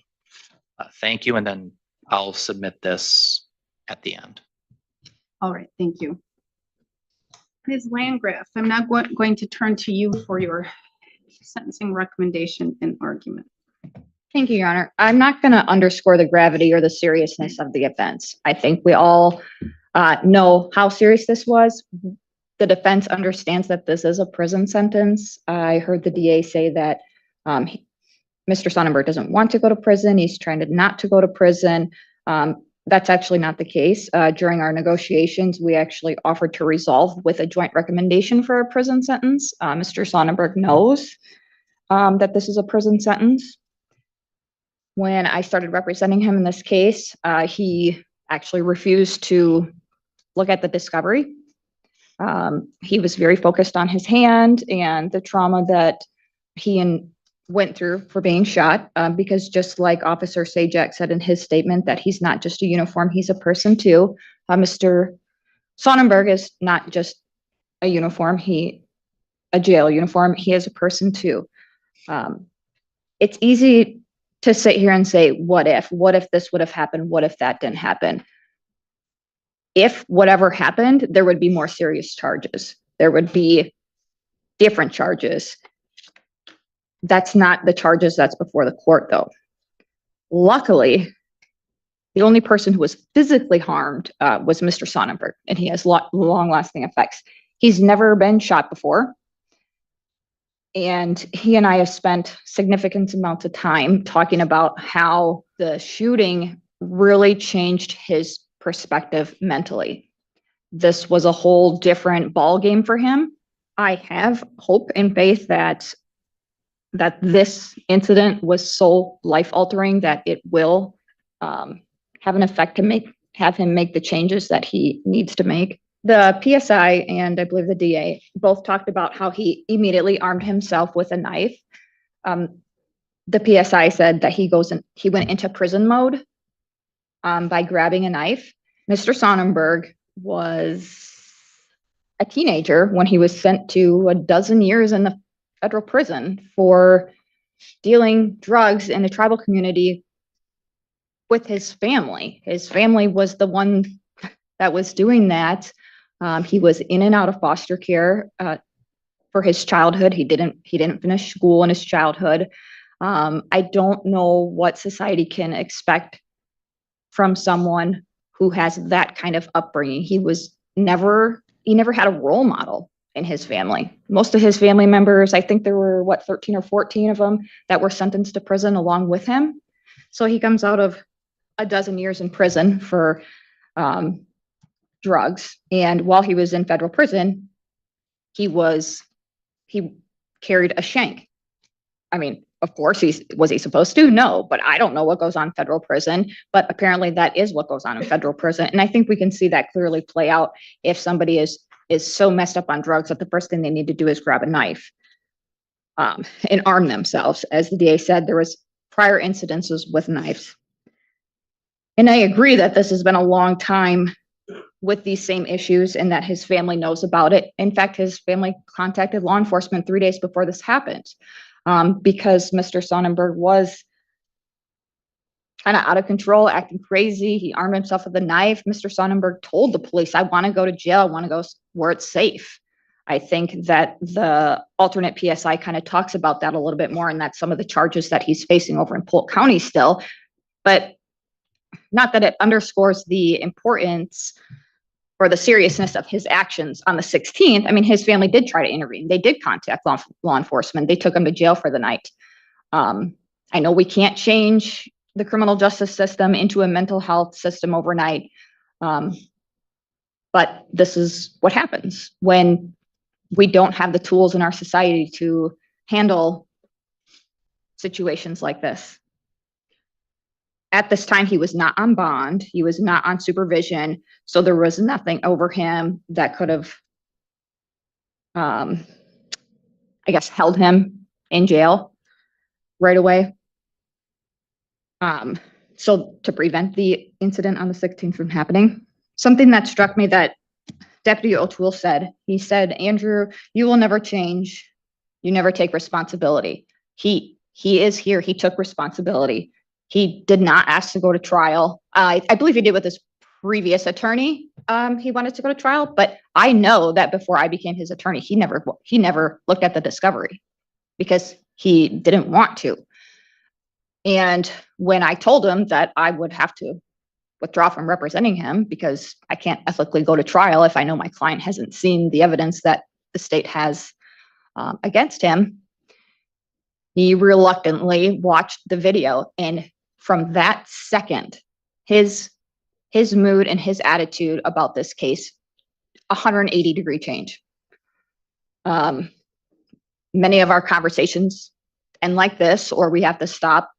Thank you, and then I'll submit this at the end. All right, thank you. Ms. Landgraf, I'm now going to turn to you for your sentencing recommendation and argument. Thank you, Your Honor. I'm not going to underscore the gravity or the seriousness of the offense. I think we all know how serious this was. The defense understands that this is a prison sentence. I heard the DA say that Mr. Sonnenberg doesn't want to go to prison. He's trying to not to go to prison. That's actually not the case. During our negotiations, we actually offered to resolve with a joint recommendation for a prison sentence. Mr. Sonnenberg knows that this is a prison sentence. When I started representing him in this case, he actually refused to look at the discovery. He was very focused on his hand and the trauma that he went through for being shot, because just like Officer Sajak said in his statement that he's not just a uniform, he's a person too. Mr. Sonnenberg is not just a uniform, a jail uniform, he is a person too. It's easy to sit here and say, what if this would have happened? What if that didn't happen? If whatever happened, there would be more serious charges. There would be different charges. That's not the charges that's before the court, though. Luckily, the only person who was physically harmed was Mr. Sonnenberg, and he has long-lasting effects. He's never been shot before, and he and I have spent significant amounts of time talking about how the shooting really changed his perspective mentally. This was a whole different ball game for him. I have hope and faith that this incident was so life-altering that it will have an effect to have him make the changes that he needs to make. The PSI and I believe the DA both talked about how he immediately armed himself with a knife. The PSI said that he went into prison mode by grabbing a knife. Mr. Sonnenberg was a teenager when he was sent to 12 years in the federal prison for dealing drugs in the tribal community with his family. His family was the one that was doing that. He was in and out of foster care for his childhood. He didn't finish school in his childhood. I don't know what society can expect from someone who has that kind of upbringing. He never had a role model in his family. Most of his family members, I think there were 13 or 14 of them that were sentenced to prison along with him. So he comes out of 12 years in prison for drugs. And while he was in federal prison, he carried a shank. I mean, of course, was he supposed to? No, but I don't know what goes on in federal prison, but apparently that is what goes on in federal prison. And I think we can see that clearly play out if somebody is so messed up on drugs that the first thing they need to do is grab a knife and arm themselves. As the DA said, there was prior incidences with knives. And I agree that this has been a long time with these same issues and that his family knows about it. In fact, his family contacted law enforcement 3 days before this happened. Because Mr. Sonnenberg was kind of out of control, acting crazy. He armed himself with a knife. Mr. Sonnenberg told the police, I want to go to jail. I want to go where it's safe. I think that the alternate PSI kind of talks about that a little bit more, and that's some of the charges that he's facing over in Polk County still. But not that it underscores the importance or the seriousness of his actions on the 16th. I mean, his family did try to intervene. They did contact law enforcement. They took him to jail for the night. I know we can't change the criminal justice system into a mental health system overnight. But this is what happens when we don't have the tools in our society to handle situations like this. At this time, he was not on bond. He was not on supervision. So there was nothing over him that could have, I guess, held him in jail right away. So to prevent the incident on the 16th from happening, something that struck me that Deputy O'Toole said, he said, Andrew, you will never change. You never take responsibility. He is here. He took responsibility. He did not ask to go to trial. I believe he did with his previous attorney. He wanted to go to trial, but I know that before I became his attorney, he never looked at the discovery because he didn't want to. And when I told him that I would have to withdraw from representing him because I can't ethically go to trial if I know my client hasn't seen the evidence that the state has against him, he reluctantly watched the video. And from that second, his mood and his attitude about this case, 180-degree change. Many of our conversations end like this, or we have to stop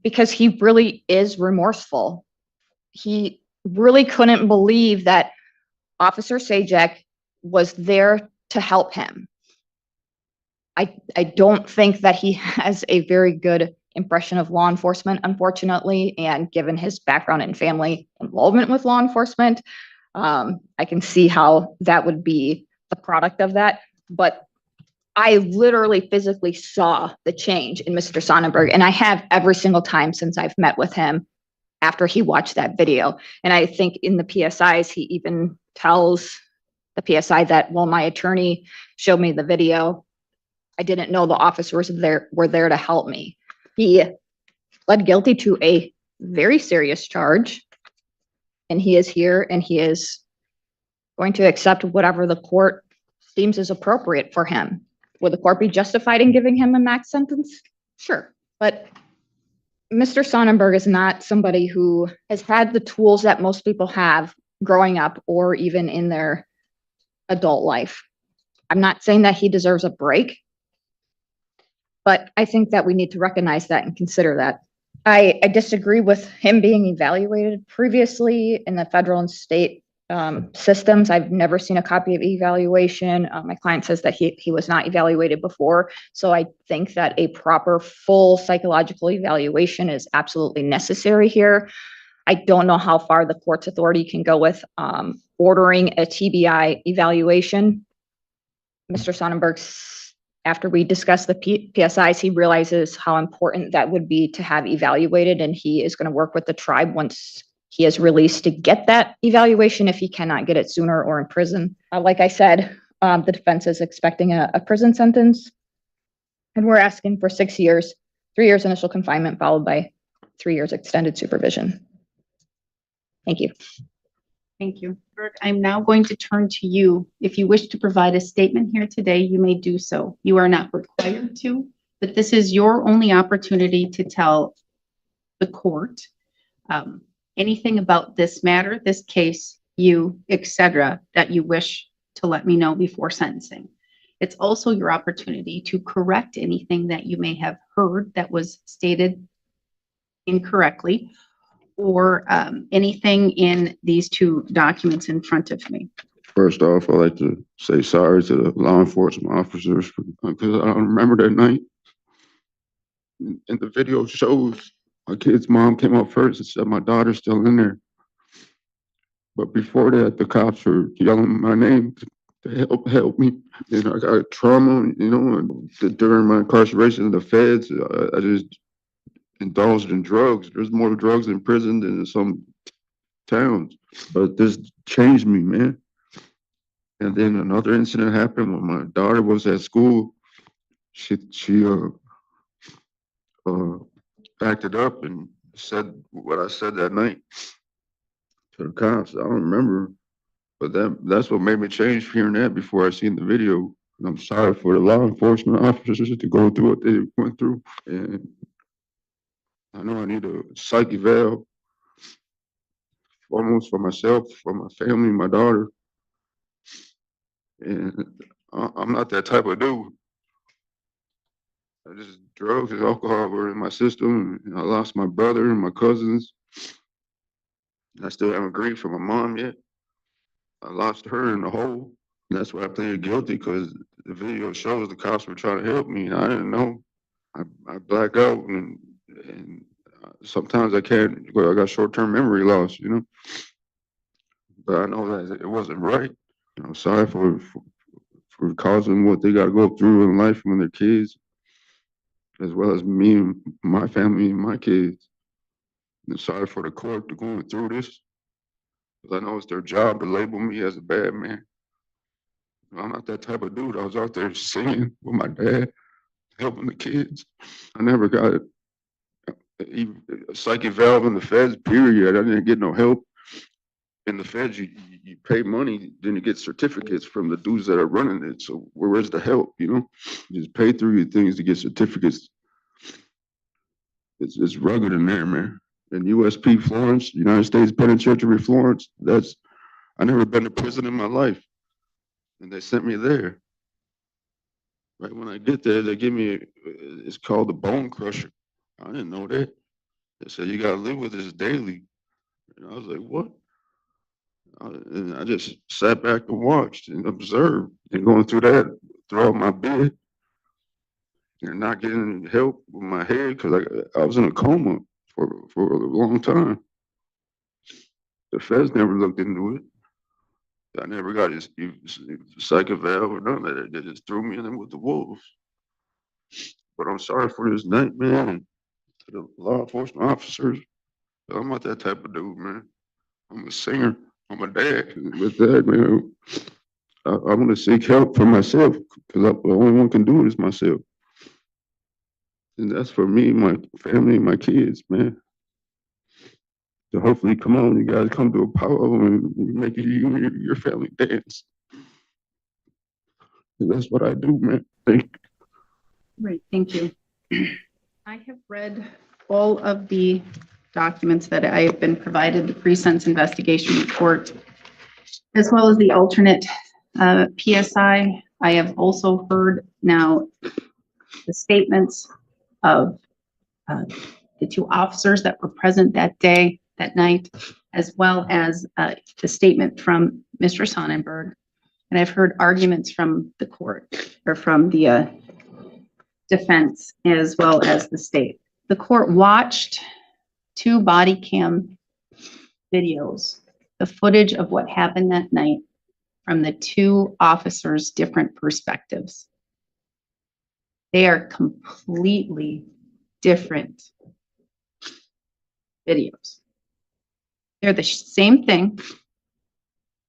because he really is remorseful. He really couldn't believe that Officer Sajak was there to help him. I don't think that he has a very good impression of law enforcement, unfortunately, and given his background and family involvement with law enforcement, I can see how that would be the product of that. But I literally physically saw the change in Mr. Sonnenberg, and I have every single time since I've met with him after he watched that video. And I think in the PSIs, he even tells the PSI that, well, my attorney showed me the video. I didn't know the officers were there to help me. He pled guilty to a very serious charge, and he is here, and he is going to accept whatever the court deems is appropriate for him. Would the court be justified in giving him a max sentence? Sure. But Mr. Sonnenberg is not somebody who has had the tools that most people have growing up or even in their adult life. I'm not saying that he deserves a break, but I think that we need to recognize that and consider that. I disagree with him being evaluated previously in the federal and state systems. I've never seen a copy of evaluation. My client says that he was not evaluated before. So I think that a proper full psychological evaluation is absolutely necessary here. I don't know how far the court's authority can go with ordering a TBI evaluation. Mr. Sonnenberg, after we discuss the PSIs, he realizes how important that would be to have evaluated, and he is going to work with the tribe once he is released to get that evaluation if he cannot get it sooner or in prison. Like I said, the defense is expecting a prison sentence, and we're asking for 6 years, 3 years initial confinement followed by 3 years extended supervision. Thank you. Thank you. Bert, I'm now going to turn to you. If you wish to provide a statement here today, you may do so. You are not required to, but this is your only opportunity to tell the court anything about this matter, this case, you, etc., that you wish to let me know before sentencing. It's also your opportunity to correct anything that you may have heard that was stated incorrectly, or anything in these two documents in front of me. First off, I'd like to say sorry to the law enforcement officers because I don't remember that night. And the video shows my kid's mom came up first and said my daughter's still in there. But before that, the cops were yelling my name to help me. And I got trauma, you know, and during my incarceration in the feds, I just indulged in drugs. There's more drugs in prison than in some towns. But this changed me, man. And then another incident happened when my daughter was at school. She acted up and said what I said that night to the cops. I don't remember, but that's what made me change hearing that before I seen the video. And I'm sorry for the law enforcement officers to go through what they went through. And I know I need a psych eval, almost for myself, for my family, my daughter. And I'm not that type of dude. I just drugs and alcohol were in my system, and I lost my brother and my cousins. I still haven't grieved for my mom yet. I lost her in the hole. And that's why I pleaded guilty, because the video shows the cops were trying to help me, and I didn't know. I black out, and sometimes I can't. Well, I got short-term memory loss, you know. But I know that it wasn't right. I'm sorry for causing what they got to go through in life when they're kids, as well as me and my family and my kids. And sorry for the court to going through this, because I know it's their job to label me as a bad man. I'm not that type of dude. I was out there singing with my dad, helping the kids. I even a psychic valve in the feds, period. I didn't get no help. In the feds, you pay money, then you get certificates from the dudes that are running it. So where's the help, you know? You just pay through your things to get certificates. It's rugged in there, man. And USP Florence, United States Penitentiary Florence, I never been to prison in my life. And they sent me there. Right when I get there, they give me, it's called the bone crusher. I didn't know that. They said, you gotta live with this daily. And I was like, what? And I just sat back and watched and observed and going through that throughout my bed and not getting help with my head because I was in a coma for a long time. The feds never looked into it. I never got his psychic valve or none of that. They just threw me in there with the wolves. But I'm sorry for this nightmare and to the law enforcement officers. I'm not that type of dude, man. I'm a singer. I'm a dad. With that, man, I want to seek help for myself because the only one can do it is myself. And that's for me, my family, my kids, man. So hopefully, come on, you guys come to a power and make you and your family dance. And that's what I do, man. Thank you. Great, thank you. I have read all of the documents that I have been provided, the pre-sentence investigation report, as well as the alternate PSI. I have also heard now the statements of the two officers that were present that day, that night, as well as the statement from Mr. Sonnenberg. And I've heard arguments from the court or from the defense as well as the state. The court watched 2 body cam videos, the footage of what happened that night from the 2 officers' different perspectives. They are completely different videos. They're the same thing,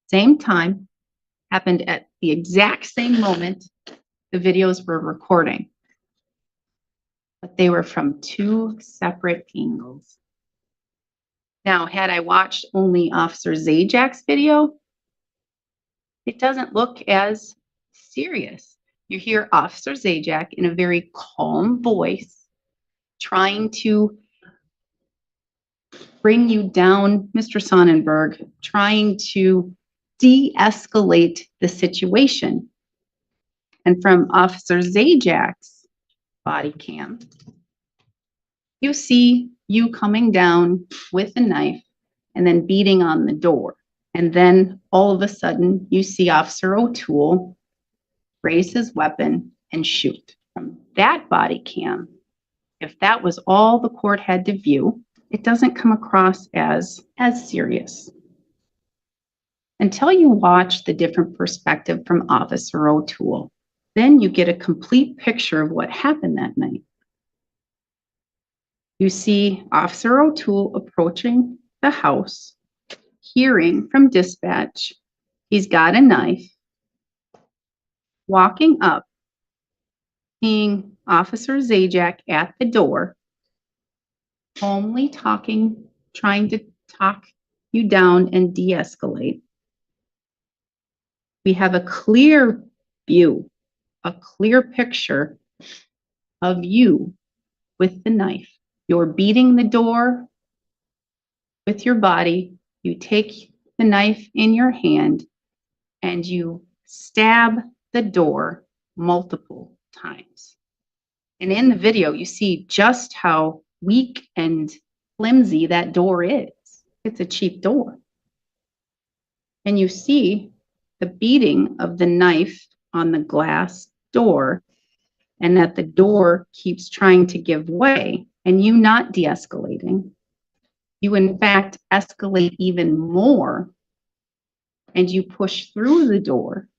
same time, happened at the exact same moment the videos were recording. But they were from 2 separate angles. Now, had I watched only Officer Zajak's video, it doesn't look as serious. You hear Officer Zajac in a very calm voice trying to bring you down, Mr. Sonnenberg, trying to de-escalate the situation. And from Officer Zajak's body cam, you see you coming down with a knife and then beating on the door. And then all of a sudden you see Officer O'Toole raise his weapon and shoot. From that body cam, if that was all the court had to view, it doesn't come across as serious. Until you watch the different perspective from Officer O'Toole, then you get a complete picture of what happened that night. You see Officer O'Toole approaching the house, hearing from dispatch, he's got a knife, walking up, seeing Officer Zajac at the door, calmly talking, trying to talk you down and de-escalate. We have a clear view, a clear picture of you with the knife. You're beating the door with your body. You take the knife in your hand and you stab the door multiple times. And in the video, you see just how weak and flimsy that door is. It's a cheap door. And you see the beating of the knife on the glass door, and that the door keeps trying to give way, and you not de-escalating. You in fact escalate even more, and you push through the door.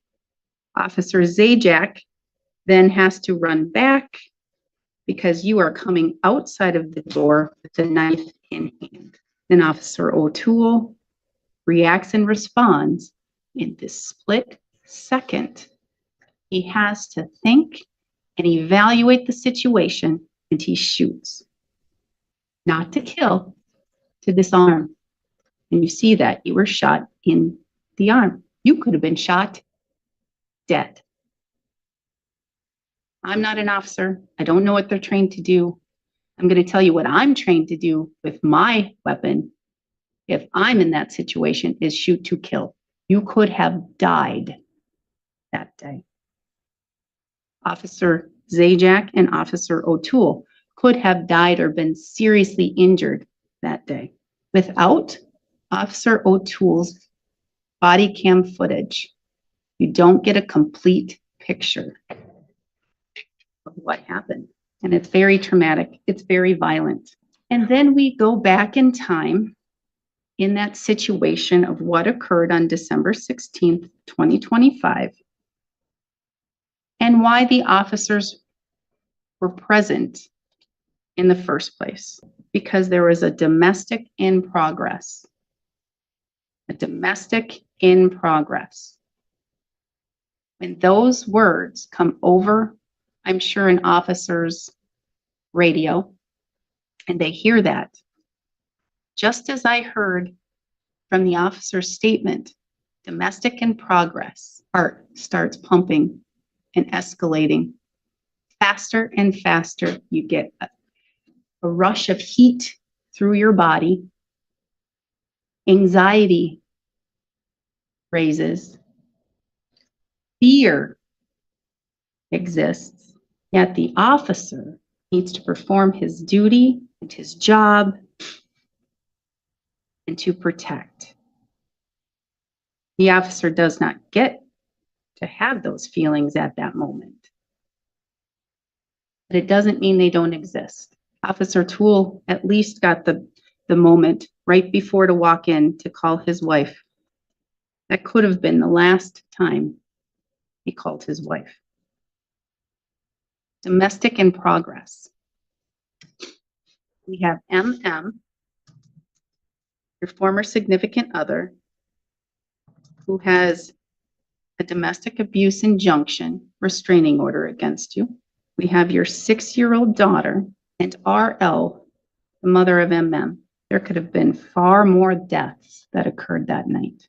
Officer Zajac then has to run back because you are coming outside of the door with the knife in hand. Then Officer O'Toole reacts and responds in this split second. He has to think and evaluate the situation, and he shoots. not to kill, to disarm. And you see that you were shot in the arm. You could have been shot dead. I'm not an officer. I don't know what they're trained to do. I'm going to tell you what I'm trained to do with my weapon. If I'm in that situation, is shoot to kill. You could have died that day. Officer Zajac and Officer O'Toole could have died or been seriously injured that day. Without Officer O'Toole's body cam footage, you don't get a complete picture of what happened. And it's very traumatic. It's very violent. And then we go back in time in that situation of what occurred on December 16th, 2025, and why the officers were present in the first place. Because there was a domestic in progress. A domestic in progress. When those words come over, I'm sure, an officer's radio, and they hear that, just as I heard from the officer's statement, domestic in progress, heart starts pumping and escalating faster and faster. You get a rush of heat through your body. Anxiety raises. Fear exists. Yet the officer needs to perform his duty and his job and to protect. The officer does not get to have those feelings at that moment. But it doesn't mean they don't exist. Officer Toole at least got the moment right before to walk in to call his wife. That could have been the last time he called his wife. Domestic in progress. We have MM, your former significant other, who has a domestic abuse injunction, restraining order against you. We have your 6-year-old daughter and RL, the mother of MM. There could have been far more deaths that occurred that night.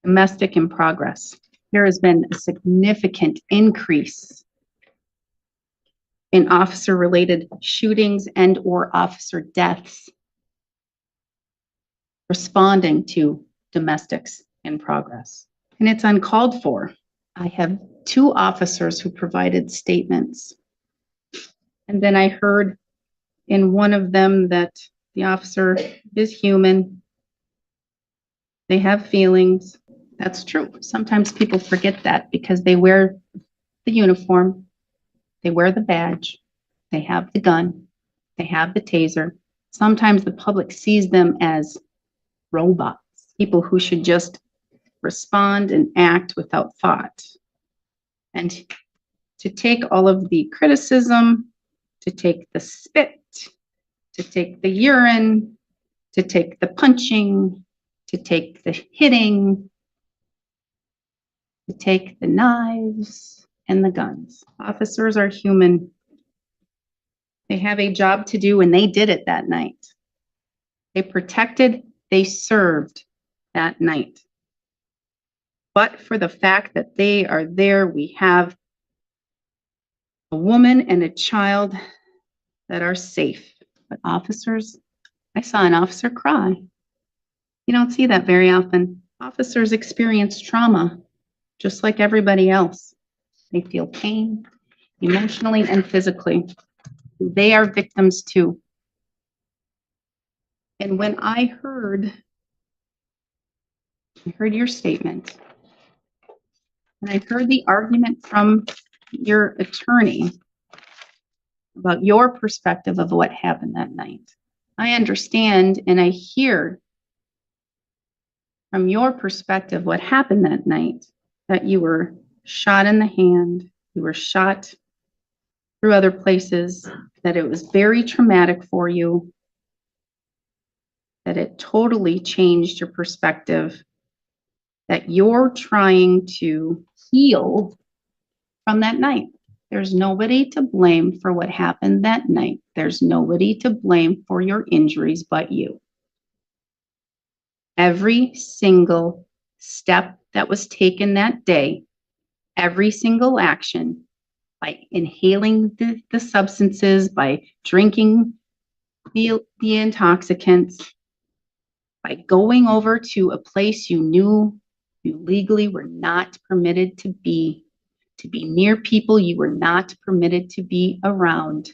Domestic in progress. There has been a significant increase in officer-related shootings and or officer deaths responding to domestics in progress. And it's uncalled for. I have 2 officers who provided statements. And then I heard in one of them that the officer is human. They have feelings. That's true. Sometimes people forget that because they wear the uniform, they wear the badge, they have the gun, they have the taser. Sometimes the public sees them as robots, people who should just respond and act without thought. And to take all of the criticism, to take the spit, to take the urine, to take the punching, to take the hitting, to take the knives and the guns. Officers are human. They have a job to do, and they did it that night. They protected, they served that night. But for the fact that they are there, we have a woman and a child that are safe. But officers, I saw an officer cry. You don't see that very often. Officers experience trauma, just like everybody else. They feel pain, emotionally and physically. They are victims too. And when I heard your statement, and I heard the argument from your attorney about your perspective of what happened that night, I understand and I hear from your perspective what happened that night, that you were shot in the hand, you were shot through other places, that it was very traumatic for you, that it totally changed your perspective, that you're trying to heal from that night. There's nobody to blame for what happened that night. There's nobody to blame for your injuries but you. Every single step that was taken that day, every single action, by inhaling the substances, by drinking the intoxicants, by going over to a place you knew you legally were not permitted to be near people you were not permitted to be around,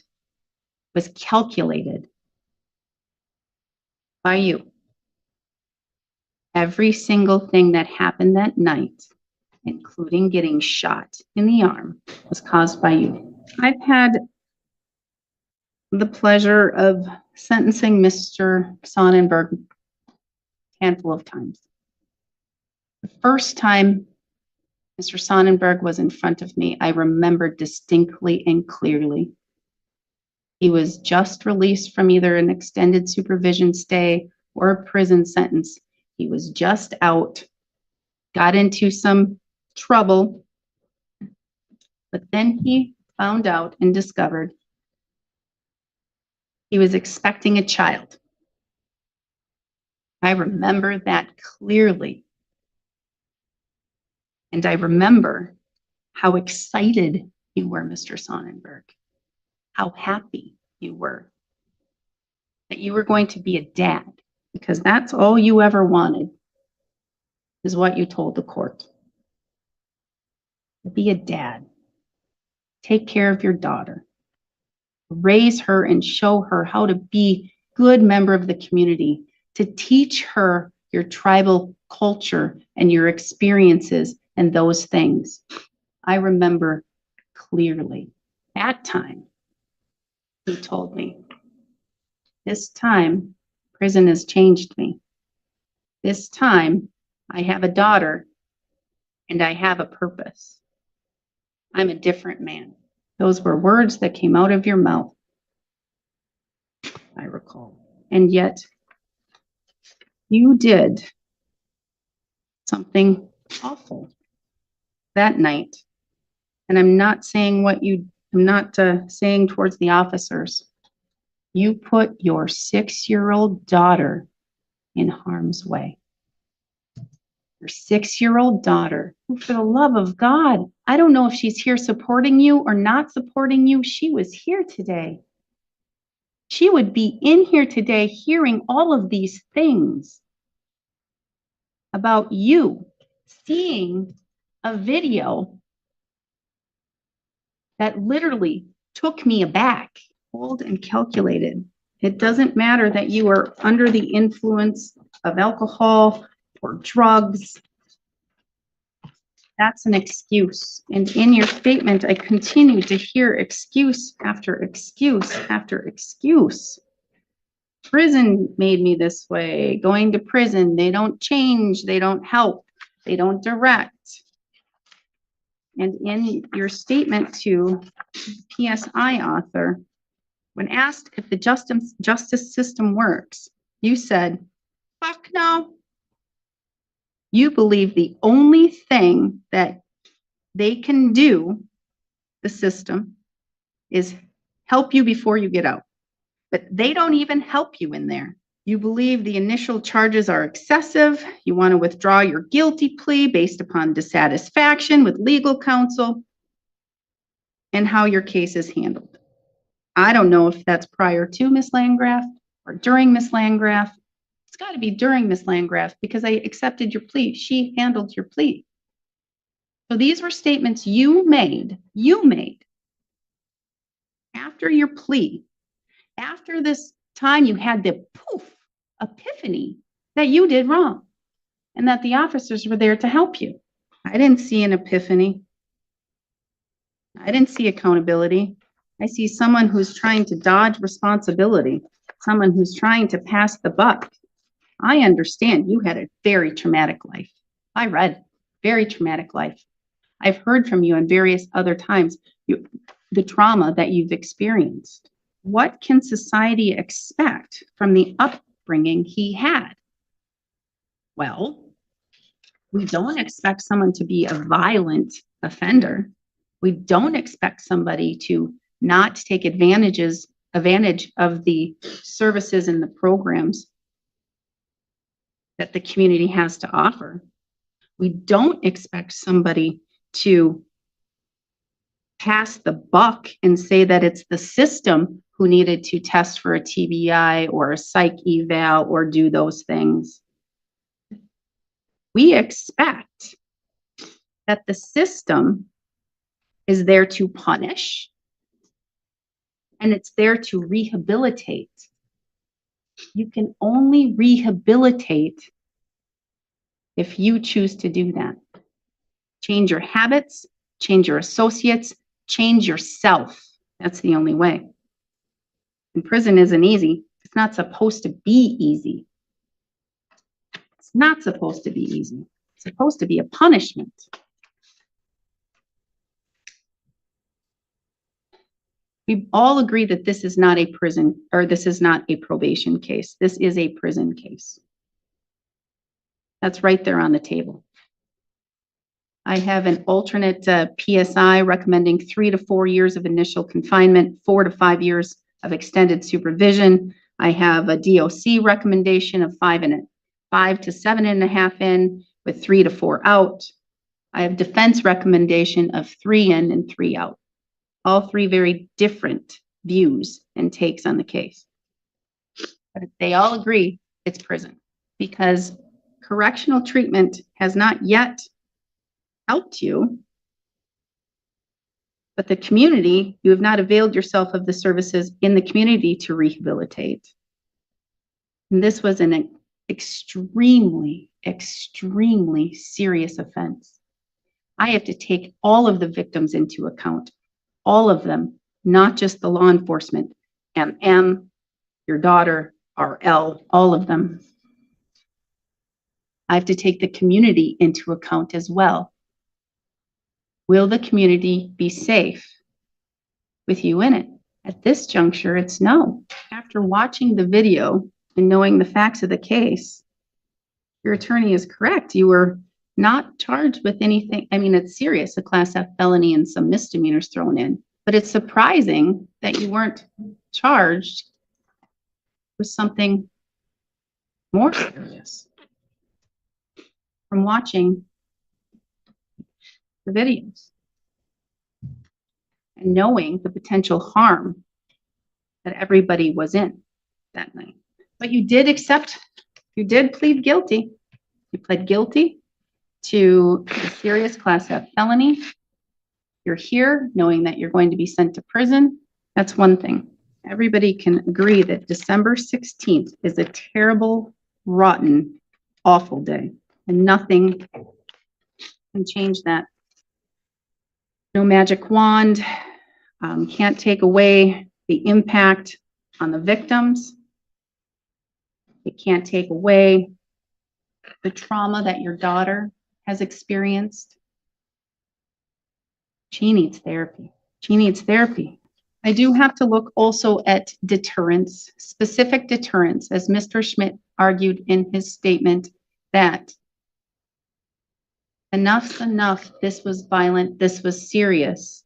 was calculated by you. Every single thing that happened that night, including getting shot in the arm, was caused by you. I've had the pleasure of sentencing Mr. Sonnenberg a handful of times. The first time Mr. Sonnenberg was in front of me, I remember distinctly and clearly. He was just released from either an extended supervision stay or a prison sentence. He was just out, got into some trouble, but then he found out and discovered he was expecting a child. I remember that clearly. And I remember how excited you were, Mr. Sonnenberg, how happy you were that you were going to be a dad, because that's all you ever wanted, is what you told the court. Be a dad. Take care of your daughter. Raise her and show her how to be a good member of the community, to teach her your tribal culture and your experiences and those things. I remember clearly that time he told me, this time prison has changed me. This time I have a daughter and I have a purpose. I'm a different man. Those were words that came out of your mouth, I recall. And yet you did something awful that night. And I'm not saying I'm not saying towards the officers. You put your 6-year-old daughter in harm's way. Your 6-year-old daughter, who, for the love of God, I don't know if she's here supporting you or not supporting you. She was here today. She would be in here today hearing all of these things about you, seeing a video that literally took me aback, cold and calculated. It doesn't matter that you are under the influence of alcohol or drugs. That's an excuse. And in your statement, I continue to hear excuse after excuse after excuse. Prison made me this way. Going to prison, they don't change, they don't help, they don't direct. And in your statement to PSI author, when asked if the justice system works, you said, fuck no. You believe the only thing that they can do, the system, is help you before you get out. But they don't even help you in there. You believe the initial charges are excessive. You want to withdraw your guilty plea based upon dissatisfaction with legal counsel and how your case is handled. I don't know if that's prior to Ms. Landgraf or during Ms. Landgraf. It's got to be during Ms. Landgraf because I accepted your plea. She handled your plea. So these were statements you made after your plea, after this time you had the poof epiphany that you did wrong and that the officers were there to help you. I didn't see an epiphany. I didn't see accountability. I see someone who's trying to dodge responsibility, someone who's trying to pass the buck. I understand you had a very traumatic life. I read very traumatic life. I've heard from you in various other times, the trauma that you've experienced. What can society expect from the upbringing he had? Well, we don't expect someone to be a violent offender. We don't expect somebody to not take advantage of the services and the programs that the community has to offer. We don't expect somebody to pass the buck and say that it's the system who needed to test for a TBI or a psych eval or do those things. We expect that the system is there to punish and it's there to rehabilitate. You can only rehabilitate if you choose to do that. Change your habits, change your associates, change yourself. That's the only way. And prison isn't easy. It's not supposed to be easy. It's not supposed to be easy. It's supposed to be a punishment. We all agree that this is not a prison, or this is not a probation case. This is a prison case. That's right there on the table. I have an alternate PSI recommending 3 to 4 years of initial confinement, 4 to 5 years of extended supervision. I have a DOC recommendation of 5 to 7.5 in with 3 to 4 out. I have defense recommendation of 3 in and 3 out. All three very different views and takes on the case. But they all agree it's prison because correctional treatment has not yet helped you, but the community, you have not availed yourself of the services in the community to rehabilitate. And this was an extremely, extremely serious offense. I have to take all of the victims into account, all of them, not just the law enforcement, MM, your daughter, RL, all of them. I have to take the community into account as well. Will the community be safe with you in it? At this juncture, it's no. After watching the video and knowing the facts of the case, your attorney is correct. You were not charged with anything. I mean, it's serious, a Class F felony and some misdemeanors thrown in. But it's surprising that you weren't charged with something more serious from watching the videos and knowing the potential harm that everybody was in that night. But you did plead guilty. You pled guilty to a serious Class F felony. You're here knowing that you're going to be sent to prison. That's one thing. Everybody can agree that December 16th is a terrible, rotten, awful day, and nothing can change that. No magic wand, can't take away the impact on the victims. It can't take away the trauma that your daughter has experienced. She needs therapy. She needs therapy. I do have to look also at deterrence, specific deterrence, as Mr. Schmidt argued in his statement that enough's enough, this was violent, this was serious.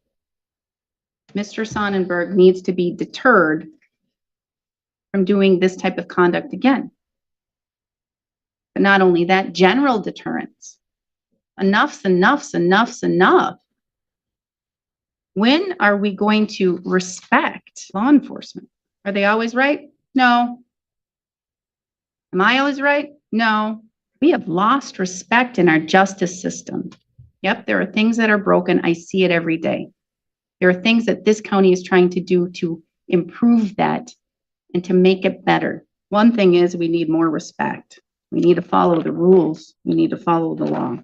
Mr. Sonnenberg needs to be deterred from doing this type of conduct again. But not only that, general deterrence. Enough's enough. When are we going to respect law enforcement? Are they always right? No. Am I always right? No. We have lost respect in our justice system. Yep, there are things that are broken. I see it every day. There are things that this county is trying to do to improve that and to make it better. One thing is we need more respect. We need to follow the rules. We need to follow the law.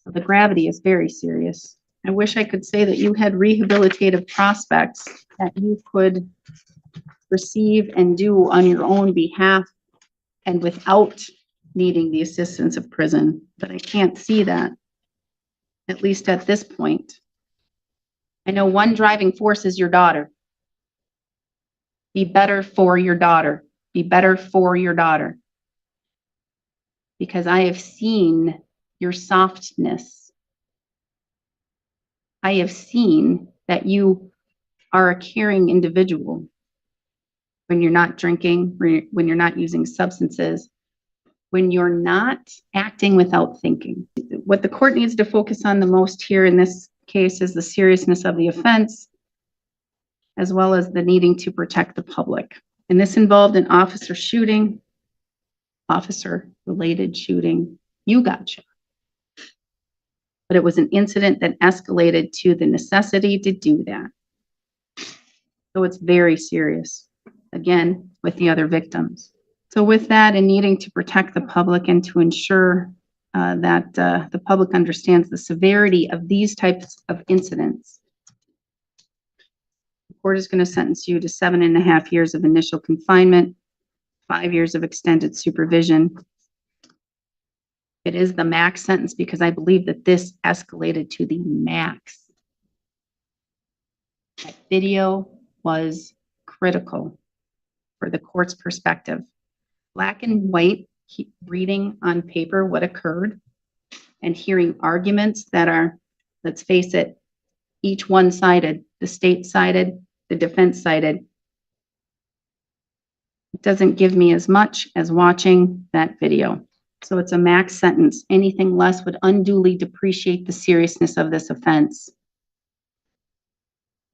So the gravity is very serious. I wish I could say that you had rehabilitative prospects that you could receive and do on your own behalf and without needing the assistance of prison, but I can't see that, at least at this point. I know one driving force is your daughter. Be better for your daughter. Be better for your daughter. Because I have seen your softness. I have seen that you are a caring individual when you're not drinking, when you're not using substances, when you're not acting without thinking. What the court needs to focus on the most here in this case is the seriousness of the offense, as well as the needing to protect the public. And this involved an officer shooting, officer-related shooting. You got shot. But it was an incident that escalated to the necessity to do that. So it's very serious, again, with the other victims. So with that and needing to protect the public and to ensure that the public understands the severity of these types of incidents, the court is going to sentence you to 7.5 years of initial confinement, 5 years of extended supervision. It is the max sentence because I believe that this escalated to the max. That video was critical for the court's perspective. Black and white, reading on paper what occurred and hearing arguments that are, let's face it, each one-sided, the state-sided, the defense-sided. It doesn't give me as much as watching that video. So it's a max sentence. Anything less would unduly depreciate the seriousness of this offense.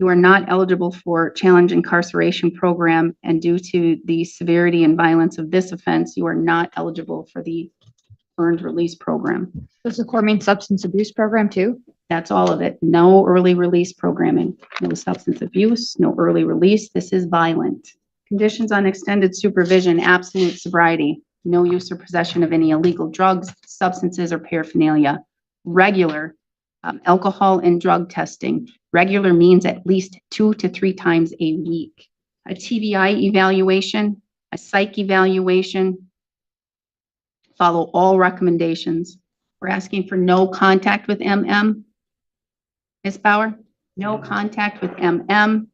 You are not eligible for challenge incarceration program, and due to the severity and violence of this offense, you are not eligible for the earned release program. Does the court mean substance abuse program too? That's all of it. No early release programming, no substance abuse, no early release. This is violent. Conditions on extended supervision, absolute sobriety, no use or possession of any illegal drugs, substances, or paraphernalia. Regular alcohol and drug testing. Regular means at least 2 to 3 times a week. A TBI evaluation, a psych evaluation. Follow all recommendations. We're asking for no contact with MM. Ms. Bauer, no contact with MM.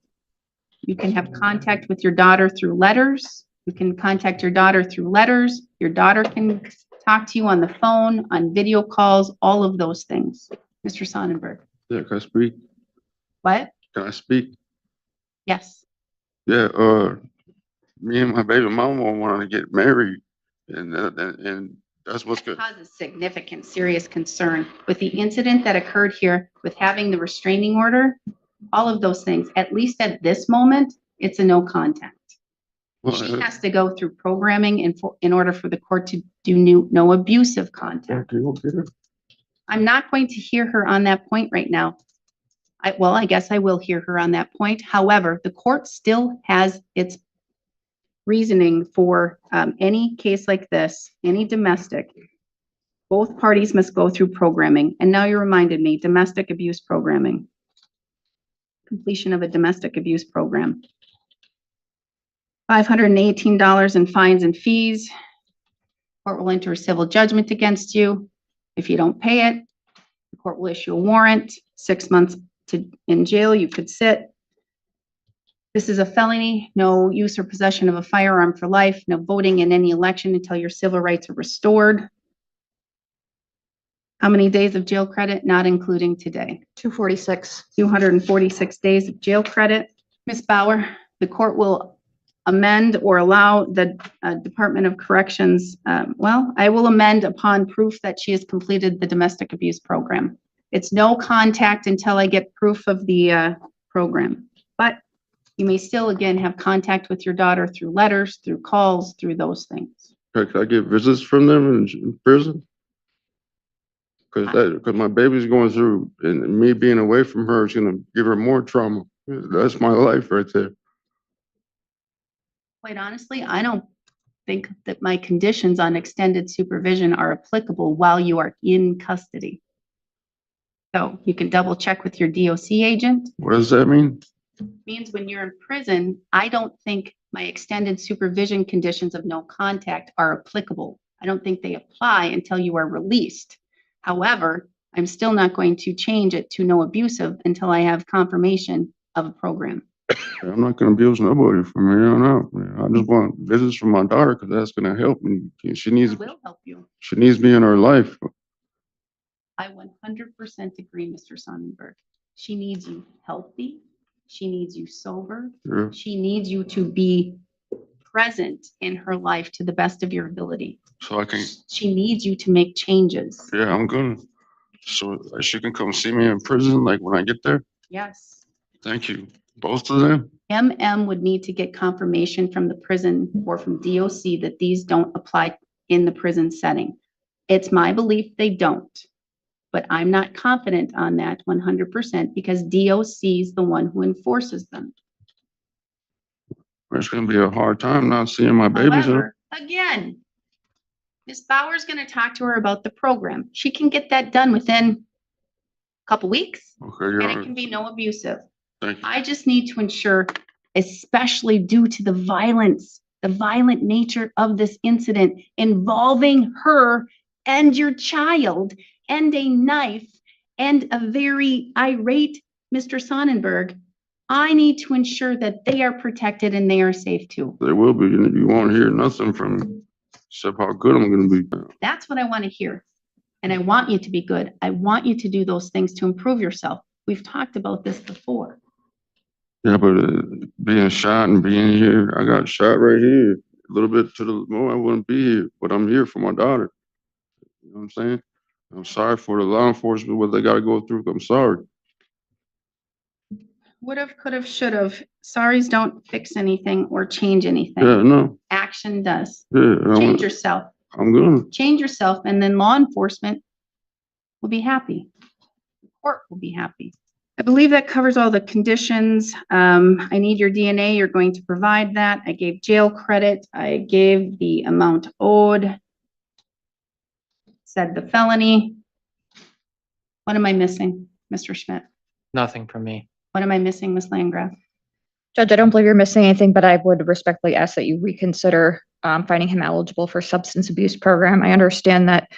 You can have contact with your daughter through letters. You can contact your daughter through letters. Your daughter can talk to you on the phone, on video calls, all of those things. Mr. Sonnenberg. Yeah, can I speak? What? Can I speak? Yes. Yeah, me and my baby mama wanted to get married, and that's what's good. Causes significant, serious concern with the incident that occurred here, with having the restraining order, all of those things. At least at this moment, it's a no contact. She has to go through programming in order for the court to do no abusive contact. I'm not going to hear her on that point right now. I guess I will hear her on that point. However, the court still has its reasoning for any case like this, any domestic. Both parties must go through programming. And now you reminded me, domestic abuse programming. Completion of a domestic abuse program. $518 in fines and fees. Court will enter a civil judgment against you. If you don't pay it, the court will issue a warrant, 6 months in jail you could sit. This is a felony, no use or possession of a firearm for life, no voting in any election until your civil rights are restored. How many days of jail credit? Not including today. 246. 246 days of jail credit. Ms. Bauer, the court will amend or allow the Department of Corrections, I will amend upon proof that she has completed the domestic abuse program. It's no contact until I get proof of the program. But you may still, again, have contact with your daughter through letters, through calls, through those things. Could I get visits from them in prison? Because my baby's going through, and me being away from her is going to give her more trauma. That's my life right there. Quite honestly, I don't think that my conditions on extended supervision are applicable while you are in custody. So you can double check with your DOC agent. What does that mean? Means when you're in prison, I don't think my extended supervision conditions of no contact are applicable. I don't think they apply until you are released. However, I'm still not going to change it to no abusive until I have confirmation of a program. I'm not going to abuse nobody from here on out. I just want visits from my daughter because that's going to help me. She needs. I will help you. She needs me in her life. I 100% agree, Mr. Sonnenberg. She needs you healthy. She needs you sober. Yeah, She needs you to be present in her life to the best of your ability. so I can, She needs you to make changes. yeah, I'm gonna. So she can come see me in prison, like when I get there? Yes. Thank you. Both of them? MM would need to get confirmation from the prison or from DOC that these don't apply in the prison setting. It's my belief they don't, but I'm not confident on that 100% because DOC is the one who enforces them. It's gonna be a hard time not seeing my babies. However, again, Ms. Bauer's gonna talk to her about the program. She can get that done within a couple weeks, Okay, and you're it right. can be no abusive. Thank you. I just need to ensure, especially due to the violent nature of this incident involving her and your child and a knife and a very irate Mr. Sonnenberg. I need to ensure that they are protected and they are safe too. They will be, and you won't hear nothing from me except how good I'm gonna be. That's what I want to hear. And I want you to be good. I want you to do those things to improve yourself. We've talked about this before. Yeah, but being shot and being here, I got shot right here. A little bit to the more, I wouldn't be here, but I'm here for my daughter. You know what I'm saying? I'm sorry for the law enforcement, what they gotta go through. I'm sorry. Would've, could've, should've. Sorries don't fix anything or change anything. Yeah, no, Action does. yeah, Change yourself. I'm gonna. Change yourself, and then law enforcement will be happy. The court will be happy. I believe that covers all the conditions. I need your DNA. You're going to provide that. I gave jail credit. I gave the amount owed. Said the felony. What am I missing, Mr. Schmidt? Nothing from me. What am I missing, Ms. Landgraf? Judge, I don't believe you're missing anything, but I would respectfully ask that you reconsider finding him eligible for substance abuse program. I understand that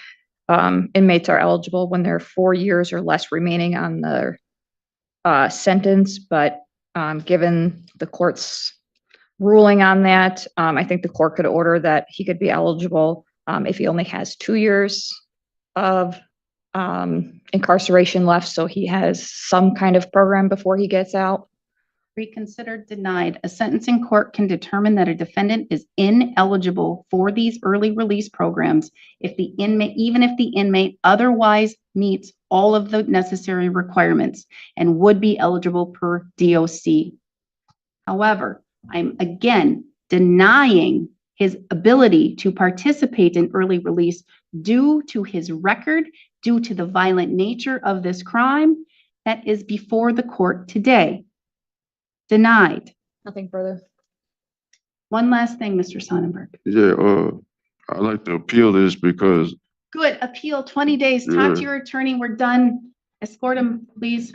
inmates are eligible when there are 4 years or less remaining on their sentence, but given the court's ruling on that, I think the court could order that he could be eligible if he only has 2 years of incarceration left, so he has some kind of program before he gets out. Reconsidered, denied. A sentencing court can determine that a defendant is ineligible for these early release programs if the inmate, even if the inmate otherwise meets all of the necessary requirements and would be eligible per DOC. However, I'm again denying his ability to participate in early release due to his record, due to the violent nature of this crime that is before the court today. Denied. Nothing further. One last thing, Mr. Sonnenberg. Yeah, I'd like to appeal this because Good, appeal, 20 days. Talk to Yeah. your attorney. We're done. Escort him, please.